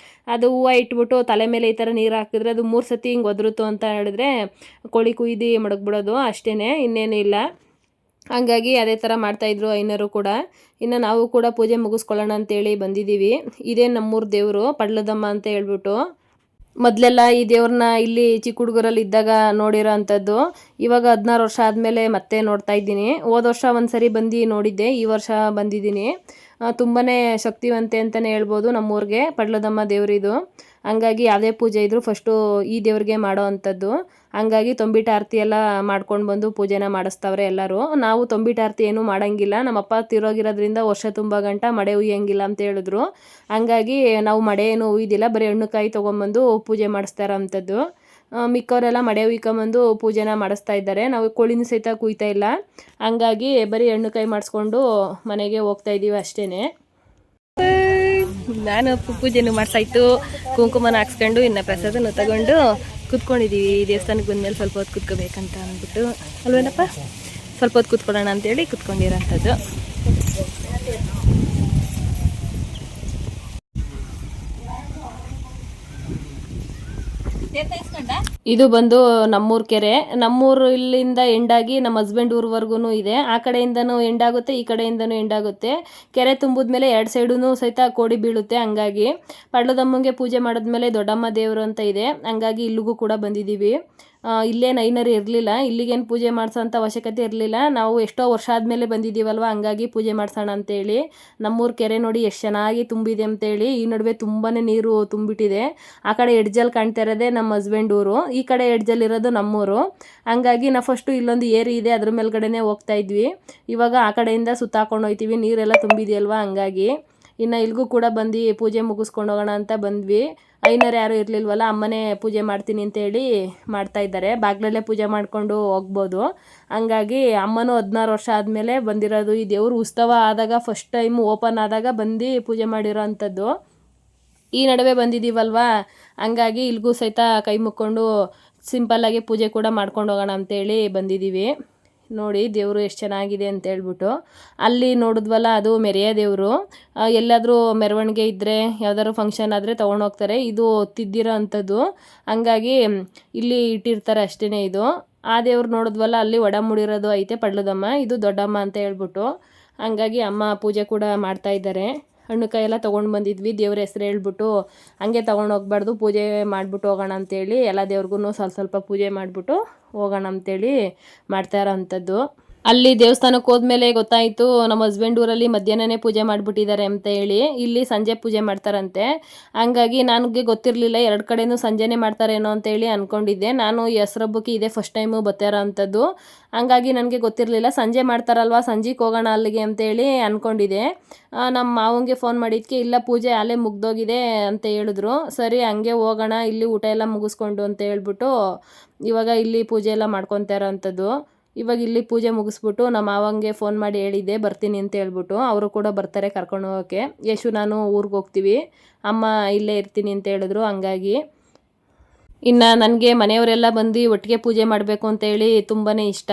ಅದು ಹೂವು ಇಟ್ಬಿಟ್ಟು ತಲೆ ಮೇಲೆ ಈ ಥರ ನೀರು ಹಾಕಿದ್ರೆ ಅದು 3 ಸತಿ ಹಿಂಗೆ ಒದರುತ್ತು ಅಂತ ಹೇಳಿದ್ರೆ ಕೋಳಿ ಕುಯ್ದು ಮಡಗ್ಬಿಡೋದು ಅಷ್ಟೇ, ಇನ್ನೇನು ಇಲ್ಲ. ಹಂಗಾಗಿ ಅದೇ ಥರ ಮಾಡ್ತಾಯಿದ್ರು ಐನರು ಕೂಡ. ಇನ್ನು ನಾವು ಕೂಡ ಪೂಜೆ ಮುಗಿಸ್ಕೊಳ್ಳೋಣ ಅಂತೇಳಿ ಬಂದಿದ್ದೀವಿ. ಇದೇ ನಮ್ಮೂರು ದೇವರು ಪಡ್ಲದಮ್ಮ ಅಂತ ಹೇಳ್ಬಿಟ್ಟು. ಮೊದಲೆಲ್ಲ ಈ ದೇವ್ರನ್ನ ಇಲ್ಲಿ ಚಿಕ್ಕ ಹುಡುಗರಲ್ಲಿ ಇದ್ದಾಗ ನೋಡಿರೋ ಅಂಥದ್ದು. ಇವಾಗ 16 ವರ್ಷ ಆದಮೇಲೆ ಮತ್ತೆ ನೋಡ್ತಾ ಇದ್ದೀನಿ. ಹೋದ ವರ್ಷ ಒಂದ್ಸರಿ ಬಂದು ನೋಡಿದ್ದೆ, ಈ ವರ್ಷ ಬಂದಿದ್ದೀನಿ. ತುಂಬಾ ಶಕ್ತಿವಂತೆ ಅಂತಲೇ ಹೇಳ್ಬೋದು ನಮ್ಮೂರಿಗೆ, ಪಡ್ಲದಮ್ಮ ದೇವರಿದು. ಹಂಗಾಗಿ ಯಾವುದೇ ಪೂಜೆ ಇದ್ದರೂ ಫಸ್ಟು ಈ ದೇವ್ರಿಗೆ ಮಾಡೋ ಅಂಥದ್ದು. ಹಂಗಾಗಿ ತೊಂಬಿಟ್ಟು ಆರತಿ ಎಲ್ಲ ಮಾಡ್ಕೊಂಡು ಬಂದು ಪೂಜೆನ ಮಾಡಿಸ್ತವ್ರೆ ಎಲ್ಲರೂ. ನಾವು ತೊಂಬಿಟ್ಟು ಆರತಿ ಏನೂ ಮಾಡೋಂಗಿಲ್ಲ, ನಮ್ಮಪ್ಪ ತಿರೋಗಿರೋದ್ರಿಂದ ವರ್ಷ ತುಂಬ ಗಂಟ ಮಡೆ ಉಯ್ಯಂಗಿಲ್ಲ ಅಂತ ಹೇಳಿದ್ರು. ಹಂಗಾಗಿ ನಾವು ಮಡೆ ಏನೂ ಉಯ್ದಿಲ್ಲ, ಬರೀ ಹಣ್ಣು ಕಾಯಿ ತೊಗೊಂಬಂದು ಪೂಜೆ ಮಾಡಿಸ್ತಾ ಇರೋವಂಥದ್ದು. ಮಿಕ್ಕವರೆಲ್ಲ ಮಡೆ ಉಯ್ಕೊಂಬಂದು ಪೂಜೆನ ಮಾಡಿಸ್ತಾ ಇದ್ದಾರೆ. ನಾವು ಕೋಳಿನ ಸಹಿತ ಕುಯ್ತಾ ಇಲ್ಲ, ಹಂಗಾಗಿ ಬರೀ ಹಣ್ಣು ಕಾಯಿ ಮಾಡಿಸ್ಕೊಂಡು ಮನೆಗೆ ಹೋಗ್ತಾ ಇದ್ದೀವಿ ಅಷ್ಟೇ. ನಾನು ಪೂಜೆನೂ ಮಾಡ್ಸಾಯ್ತು, ಕುಂಕುಮನ ಹಾಕ್ಸ್ಕೊಂಡು ಇನ್ನು ಪ್ರಸಾದನ ತಗೊಂಡು ಕೂತ್ಕೊಂಡಿದ್ದೀವಿ. ದೇವಸ್ಥಾನಕ್ಕೆ ಬಂದಮೇಲೆ ಸ್ವಲ್ಪ ಹೊತ್ತು ಕೂತ್ಕೋಬೇಕಂತ ಅಂದ್ಬಿಟ್ಟು ಅಲ್ವೇನಪ್ಪ, ಸ್ವಲ್ಪ ಹೊತ್ತು ಕೂತ್ಕೊಳ್ಳೋಣ ಅಂತೇಳಿ ಕೂತ್ಕೊಂಡಿರೋಂಥದ್ದು. ಇದು ಬಂದು ನಮ್ಮೂರ ಕೆರೆ. ನಮ್ಮೂರು ಇಲ್ಲಿಂದ ಎಂಡಾಗಿ ನಮ್ಮ ಹಸ್ಬೆಂಡ್ ಊರ್ವರೆಗೂ ಇದೆ. ಆ ಕಡೆಯಿಂದನೂ ಎಂಡಾಗುತ್ತೆ, ಈ ಕಡೆಯಿಂದನೂ ಎಂಡಾಗುತ್ತೆ. ಕೆರೆ ತುಂಬಿದ್ಮೇಲೆ 2 ಸೈಡೂ ಸಹಿತ ಕೋಡಿ ಬೀಳುತ್ತೆ. ಹಂಗಾಗಿ ಪಡ್ಲದಮ್ಮಂಗೆ ಪೂಜೆ ಮಾಡಿದ್ಮೇಲೆ ದೊಡ್ಡಮ್ಮ ದೇವರು ಅಂತ ಇದೆ, ಹಂಗಾಗಿ ಇಲ್ಲಿಗೂ ಕೂಡ ಬಂದಿದ್ದೀವಿ. ಇಲ್ಲೇನು ಐನರಿ ಇರಲಿಲ್ಲ, ಇಲ್ಲಿಗೇನು ಪೂಜೆ ಮಾಡಿಸೋಂಥ ಅವಶ್ಯಕತೆ ಇರಲಿಲ್ಲ. ನಾವು ಎಷ್ಟೋ ವರ್ಷ ಆದಮೇಲೆ ಬಂದಿದ್ದೀವಲ್ವ, ಹಂಗಾಗಿ ಪೂಜೆ ಮಾಡಿಸೋಣ ಅಂತೇಳಿ. ನಮ್ಮೂರ ಕೆರೆ ನೋಡಿ ಎಷ್ಟು ಚೆನ್ನಾಗಿ ತುಂಬಿದೆ ಅಂತೇಳಿ. ಈ ನಡುವೆ ತುಂಬಾ ನೀರು ತುಂಬಿಟ್ಟಿದೆ. ಆ ಕಡೆ ಎಡ್ಜಲ್ಲಿ ಕಾಣ್ತಾ ಇರೋದೇ ನಮ್ಮ ಹಸ್ಬೆಂಡ್ ಊರು, ಈ ಕಡೆ ಎಡ್ಜಲ್ಲಿರೋದು ನಮ್ಮೂರು. ಹಂಗಾಗಿ ನಾವು ಫಸ್ಟು ಇಲ್ಲೊಂದು ಏರಿ ಇದೆ, ಅದ್ರ ಮೇಲ್ಗಡೆನೇ ಹೋಗ್ತಾ ಇದ್ವಿ. ಇವಾಗ ಆ ಕಡೆಯಿಂದ ಸುತ್ತಾಕೊಂಡು ಹೋಗ್ತೀವಿ, ನೀರೆಲ್ಲ ತುಂಬಿದೆಯಲ್ವ ಹಂಗಾಗಿ. ಇನ್ನು ಇಲ್ಲಿಗೂ ಕೂಡ ಬಂದು ಪೂಜೆ ಮುಗಿಸ್ಕೊಂಡು ಹೋಗೋಣ ಅಂತ ಬಂದ್ವಿ. ಐನರು ಯಾರೂ ಇರಲಿಲ್ವಲ್ಲ, ಅಮ್ಮನೇ ಪೂಜೆ ಮಾಡ್ತೀನಿ ಅಂತೇಳಿ ಮಾಡ್ತಾಯಿದ್ದಾರೆ. ಬಾಗಿಲಲ್ಲೇ ಪೂಜೆ ಮಾಡಿಕೊಂಡು ಹೋಗ್ಬೋದು. ಹಂಗಾಗಿ ಅಮ್ಮನೂ 16 ವರ್ಷ ಆದಮೇಲೆ ಬಂದಿರೋದು. ಈ ದೇವ್ರ ಉತ್ಸವ ಆದಾಗ ಫಸ್ಟ್ ಟೈಮು ಓಪನ್ ಆದಾಗ ಬಂದು ಪೂಜೆ ಮಾಡಿರೋ ಅಂಥದ್ದು. ಈ ನಡುವೆ ಬಂದಿದ್ದೀವಲ್ವ, ಹಂಗಾಗಿ ಇಲ್ಲಿಗೂ ಸಹಿತ ಕೈ ಮುಕ್ಕೊಂಡು ಸಿಂಪಲ್ಲಾಗಿ ಪೂಜೆ ಕೂಡ ಮಾಡ್ಕೊಂಡು ಹೋಗೋಣ ಅಂತೇಳಿ ಬಂದಿದ್ದೀವಿ. ನೋಡಿ ದೇವರು ಎಷ್ಟು ಚೆನ್ನಾಗಿದೆ ಅಂತ ಹೇಳ್ಬಿಟ್ಟು. ಅಲ್ಲಿ ನೋಡಿದ್ವಲ್ಲ, ಅದು ಮೆರೆಯ ದೇವರು. ಎಲ್ಲಾದರೂ ಮೆರವಣಿಗೆ ಇದ್ದರೆ, ಯಾವ್ದಾದ್ರು ಫಂಕ್ಷನ್ ಆದರೆ ತೊಗೊಂಡೋಗ್ತಾರೆ. ಇದು ತಿದ್ದಿರೋ ಅಂಥದ್ದು, ಹಂಗಾಗಿ ಇಲ್ಲಿ ಇಟ್ಟಿರ್ತಾರೆ ಅಷ್ಟೇ. ಇದು ಆ ದೇವ್ರು ನೋಡಿದ್ವಲ್ಲ, ಅಲ್ಲಿ ಒಡ ಮುಡಿರೋದು ಐತೆ ಪಡ್ಲದಮ್ಮ, ಇದು ದೊಡ್ಡಮ್ಮ ಅಂತ ಹೇಳ್ಬಿಟ್ಟು. ಹಂಗಾಗಿ ಅಮ್ಮ ಪೂಜೆ ಕೂಡ ಮಾಡ್ತಾಯಿದ್ದಾರೆ. ಹಣ್ಣು ಕಾಯಿ ಎಲ್ಲ ತೊಗೊಂಡು ಬಂದಿದ್ವಿ, ದೇವ್ರ ಹೆಸ್ರು ಹೇಳ್ಬಿಟ್ಟು. ಹಂಗೆ ತೊಗೊಂಡೋಗ್ಬಾರ್ದು, ಪೂಜೆ ಮಾಡಿಬಿಟ್ಟು ಹೋಗೋಣ ಅಂತೇಳಿ ಎಲ್ಲ ದೇವ್ರಿಗೂ ಸ್ವಲ್ಪ ಪೂಜೆ ಮಾಡಿಬಿಟ್ಟು ಹೋಗೋಣ ಅಂತೇಳಿ ಮಾಡ್ತಾ ಇರೋ ಅಂಥದ್ದು. ಅಲ್ಲಿ ದೇವಸ್ಥಾನಕ್ಕೆ ಹೋದ್ಮೇಲೆ ಗೊತ್ತಾಯಿತು, ನಮ್ಮ ಹಸ್ಬೆಂಡ್ ಊರಲ್ಲಿ ಮಧ್ಯಾಹ್ನನೇ ಪೂಜೆ ಮಾಡಿಬಿಟ್ಟಿದ್ದಾರೆ ಅಂತ ಹೇಳಿ. ಇಲ್ಲಿ ಸಂಜೆ ಪೂಜೆ ಮಾಡ್ತಾರಂತೆ. ಹಂಗಾಗಿ ನನಗೆ ಗೊತ್ತಿರಲಿಲ್ಲ, 2 ಕಡೆಯೂ ಸಂಜೆನೇ ಮಾಡ್ತಾರೇನೋ ಅಂತೇಳಿ ಅಂದ್ಕೊಂಡಿದ್ದೆ. ನಾನು ಈ ಹೆಸ್ರಬ್ಬಕ್ಕೆ ಇದೇ ಫಸ್ಟ್ ಟೈಮು ಬರ್ತಾ ಇರೋ ಅಂಥದ್ದು, ಹಂಗಾಗಿ ನನಗೆ ಗೊತ್ತಿರಲಿಲ್ಲ. ಸಂಜೆ ಮಾಡ್ತಾರಲ್ವ, ಸಂಜೆಗೆ ಹೋಗೋಣ ಅಲ್ಲಿಗೆ ಅಂತೇಳಿ ಅಂದ್ಕೊಂಡಿದ್ದೆ. ನಮ್ಮ ಮಾವಂಗೆ ಫೋನ್ ಮಾಡಿದ್ದಕ್ಕೆ ಇಲ್ಲ ಪೂಜೆ ಅಲ್ಲೇ ಮುಗ್ದೋಗಿದೆ ಅಂತ ಹೇಳಿದ್ರು. ಸರಿ ಹಂಗೆ ಹೋಗೋಣ, ಇಲ್ಲಿ ಊಟ ಎಲ್ಲ ಮುಗಿಸ್ಕೊಂಡು ಅಂತ ಹೇಳ್ಬಿಟ್ಟು ಇವಾಗ ಇಲ್ಲಿ ಪೂಜೆ ಎಲ್ಲ ಮಾಡ್ಕೊತಾ ಇರೋ ಅಂಥದ್ದು. ಇವಾಗ ಇಲ್ಲಿ ಪೂಜೆ ಮುಗಿಸ್ಬಿಟ್ಟು ನಮ್ಮ ಮಾವಂಗೆ ಫೋನ್ ಮಾಡಿ ಹೇಳಿದ್ದೆ ಬರ್ತೀನಿ ಅಂತ ಹೇಳ್ಬಿಟ್ಟು. ಅವರು ಕೂಡ ಬರ್ತಾರೆ ಕರ್ಕೊಂಡು ಹೋಗೋಕ್ಕೆ. ಯಶು ನಾನು ಊರಿಗೆ ಹೋಗ್ತೀವಿ, ಅಮ್ಮ ಇಲ್ಲೇ ಇರ್ತೀನಿ ಅಂತ ಹೇಳಿದ್ರು. ಹಂಗಾಗಿ ಇನ್ನು ನನಗೆ ಮನೆಯವರೆಲ್ಲ ಬಂದು ಒಟ್ಟಿಗೆ ಪೂಜೆ ಮಾಡಬೇಕು ಅಂತೇಳಿ ತುಂಬಾ ಇಷ್ಟ.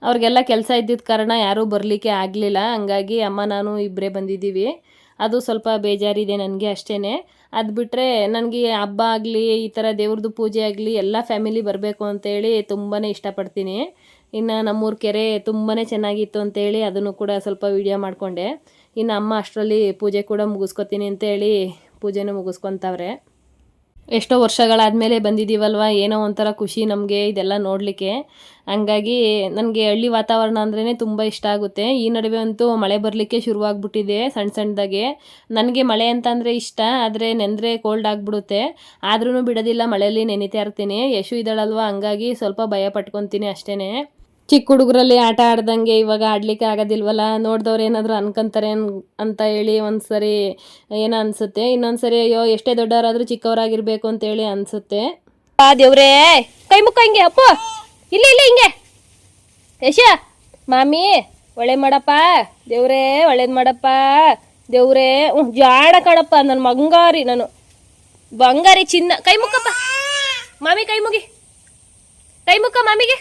ಅವ್ರಿಗೆಲ್ಲ ಕೆಲಸ ಇದ್ದಿದ್ದ ಕಾರಣ ಯಾರೂ ಬರಲಿಕ್ಕೆ ಆಗಲಿಲ್ಲ. ಹಂಗಾಗಿ ಅಮ್ಮ ನಾನು ಇಬ್ಬರೇ ಬಂದಿದ್ದೀವಿ. ಅದು ಸ್ವಲ್ಪ ಬೇಜಾರಿದೆ ನನಗೆ ಅಷ್ಟೇ. ಅದು ಬಿಟ್ಟರೆ ನನಗೆ ಹಬ್ಬ ಆಗಲಿ, ಈ ಥರ ದೇವ್ರದ್ದು ಪೂಜೆ ಆಗಲಿ, ಎಲ್ಲ ಫ್ಯಾಮಿಲಿ ಬರಬೇಕು ಅಂತೇಳಿ ತುಂಬಾ ಇಷ್ಟಪಡ್ತೀನಿ. ಇನ್ನು ನಮ್ಮೂರ ಕೆರೆ ತುಂಬಾ ಚೆನ್ನಾಗಿತ್ತು ಅಂತೇಳಿ ಅದನ್ನು ಕೂಡ ಸ್ವಲ್ಪ ವೀಡಿಯೋ ಮಾಡಿಕೊಂಡೆ. ಇನ್ನು ಅಮ್ಮ ಅಷ್ಟರಲ್ಲಿ ಪೂಜೆ ಕೂಡ ಮುಗಿಸ್ಕೊತೀನಿ ಅಂತೇಳಿ ಪೂಜೆನೂ ಮುಗಿಸ್ಕೊತಾವ್ರೆ. ಎಷ್ಟೋ ವರ್ಷಗಳಾದಮೇಲೆ ಬಂದಿದ್ದೀವಲ್ವ, ಏನೋ ಒಂಥರ ಖುಷಿ ನಮಗೆ ಇದೆಲ್ಲ ನೋಡಲಿಕ್ಕೆ. ಹಂಗಾಗಿ ನನಗೆ ಹಳ್ಳಿ ವಾತಾವರಣ ಅಂದ್ರೇ ತುಂಬ ಇಷ್ಟ ಆಗುತ್ತೆ. ಈ ನಡುವೆ ಅಂತೂ ಮಳೆ ಬರಲಿಕ್ಕೆ ಶುರುವಾಗ್ಬಿಟ್ಟಿದೆ ಸಣ್ಣದಾಗೆ. ನನಗೆ ಮಳೆ ಅಂತಂದರೆ ಇಷ್ಟ, ಆದರೆ ನೆಂದರೆ ಕೋಲ್ಡ್ ಆಗಿಬಿಡುತ್ತೆ. ಆದ್ರೂ ಬಿಡೋದಿಲ್ಲ, ಮಳೆಯಲ್ಲಿ ನೆನಿತಾ ಇರ್ತೀನಿ. ಯಶು ಇದ್ದಾಳಲ್ವ, ಹಂಗಾಗಿ ಸ್ವಲ್ಪ ಭಯ ಪಟ್ಕೊತೀನಿ ಅಷ್ಟೇ. ಚಿಕ್ಕ ಹುಡುಗರಲ್ಲಿ ಆಟ ಆಡ್ದಂಗೆ ಇವಾಗ ಆಡಲಿಕ್ಕೆ ಆಗೋದಿಲ್ವಲ್ಲ, ನೋಡಿದವ್ರು ಏನಾದರೂ ಅನ್ಕೊಂತಾರೆ ಅಂತ ಹೇಳಿ ಒಂದು ಸರಿ ಏನೋ ಅನಿಸುತ್ತೆ. ಇನ್ನೊಂದು ಸರಿ ಅಯ್ಯೋ ಎಷ್ಟೇ ದೊಡ್ಡವರಾದರೂ ಚಿಕ್ಕವರಾಗಿರ್ಬೇಕು ಅಂತೇಳಿ ಅನಿಸುತ್ತೆ. ದೇವ್ರೇ ಕೈ ಮುಕ್ಕ ಹಿಂಗೆ ಅಪ್ಪ, ಇಲ್ಲಿ ಇಲ್ಲಿ ಹಿಂಗೆ ಯಶ ಮಾಮಿ ಒಳ್ಳೆ ಮಾಡಪ್ಪ, ದೇವ್ರೇ ಒಳ್ಳೇದು ಮಾಡಪ್ಪ, ದೇವ್ರೇ ಜಾಡ ಕಣಪ್ಪ, ನನ್ನ ಬಂಗಾರಿ, ನಾನು ಬಂಗಾರಿ ಚಿನ್ನ. ಕೈ ಮುಕ್ಕಪ್ಪ ಮಾಮಿ, ಕೈ ಮುಗಿ, ಕೈ ಮುಕ್ಕ ಮಾಮಿಗೆ.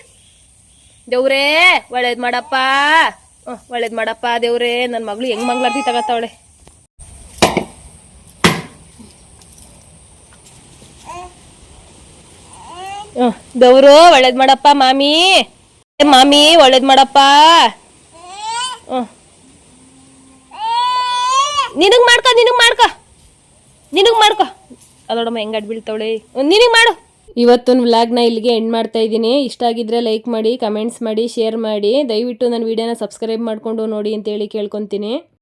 ದೇವ್ರೇ ಒಳ್ಳೇದು ಮಾಡಪ್ಪ, ಒಳ್ಳೇದು ಮಾಡಪ್ಪ ದೇವ್ರೇ. ನನ್ನ ಮಗಳು ಹೆಂಗ್ ಮಂಗ್ಲಾರ್ತಿ ತಗತ್ತವಳೆ. ದೇವ್ರು ಒಳ್ಳೇದು ಮಾಡಪ್ಪ ಮಾಮಿ, ಮಾಮಿ ಒಳ್ಳೇದು ಮಾಡಪ್ಪ. ನಿನಗ್ ಮಾಡ್ಕೊ, ನಿನಗ್ ಮಾಡ್ಕೊ, ನಿನಗ್ ಮಾಡ್ಕೊ. ಅದೋಡಮ್ಮ ಹೆಂಗ್ ಅಡ್ ಬೀಳ್ತಾವಳೆ. ನಿನಗ್ ಮಾಡು, ಇವತ್ತಿನ ವ್ಲಾಗ್ನ ಇಲ್ಲಿಗೆ ಎಂಡ್ ಮಾಡ್ತಾ ಇದ್ದೀನಿ. ಇಷ್ಟ ಆಗಿದ್ರೆ ಲೈಕ್ ಮಾಡಿ, ಕಮೆಂಟ್ಸ್ ಮಾಡಿ, ಶೇರ್ ಮಾಡಿ. ದಯವಿಟ್ಟು ನನ್ನ ವಿಡಿಯೋನ ಸಬ್ಸ್ಕ್ರೈಬ್ ಮಾಡಿಕೊಂಡು ನೋಡಿ ಅಂತೇಳಿ ಕೇಳ್ಕೊತೀನಿ.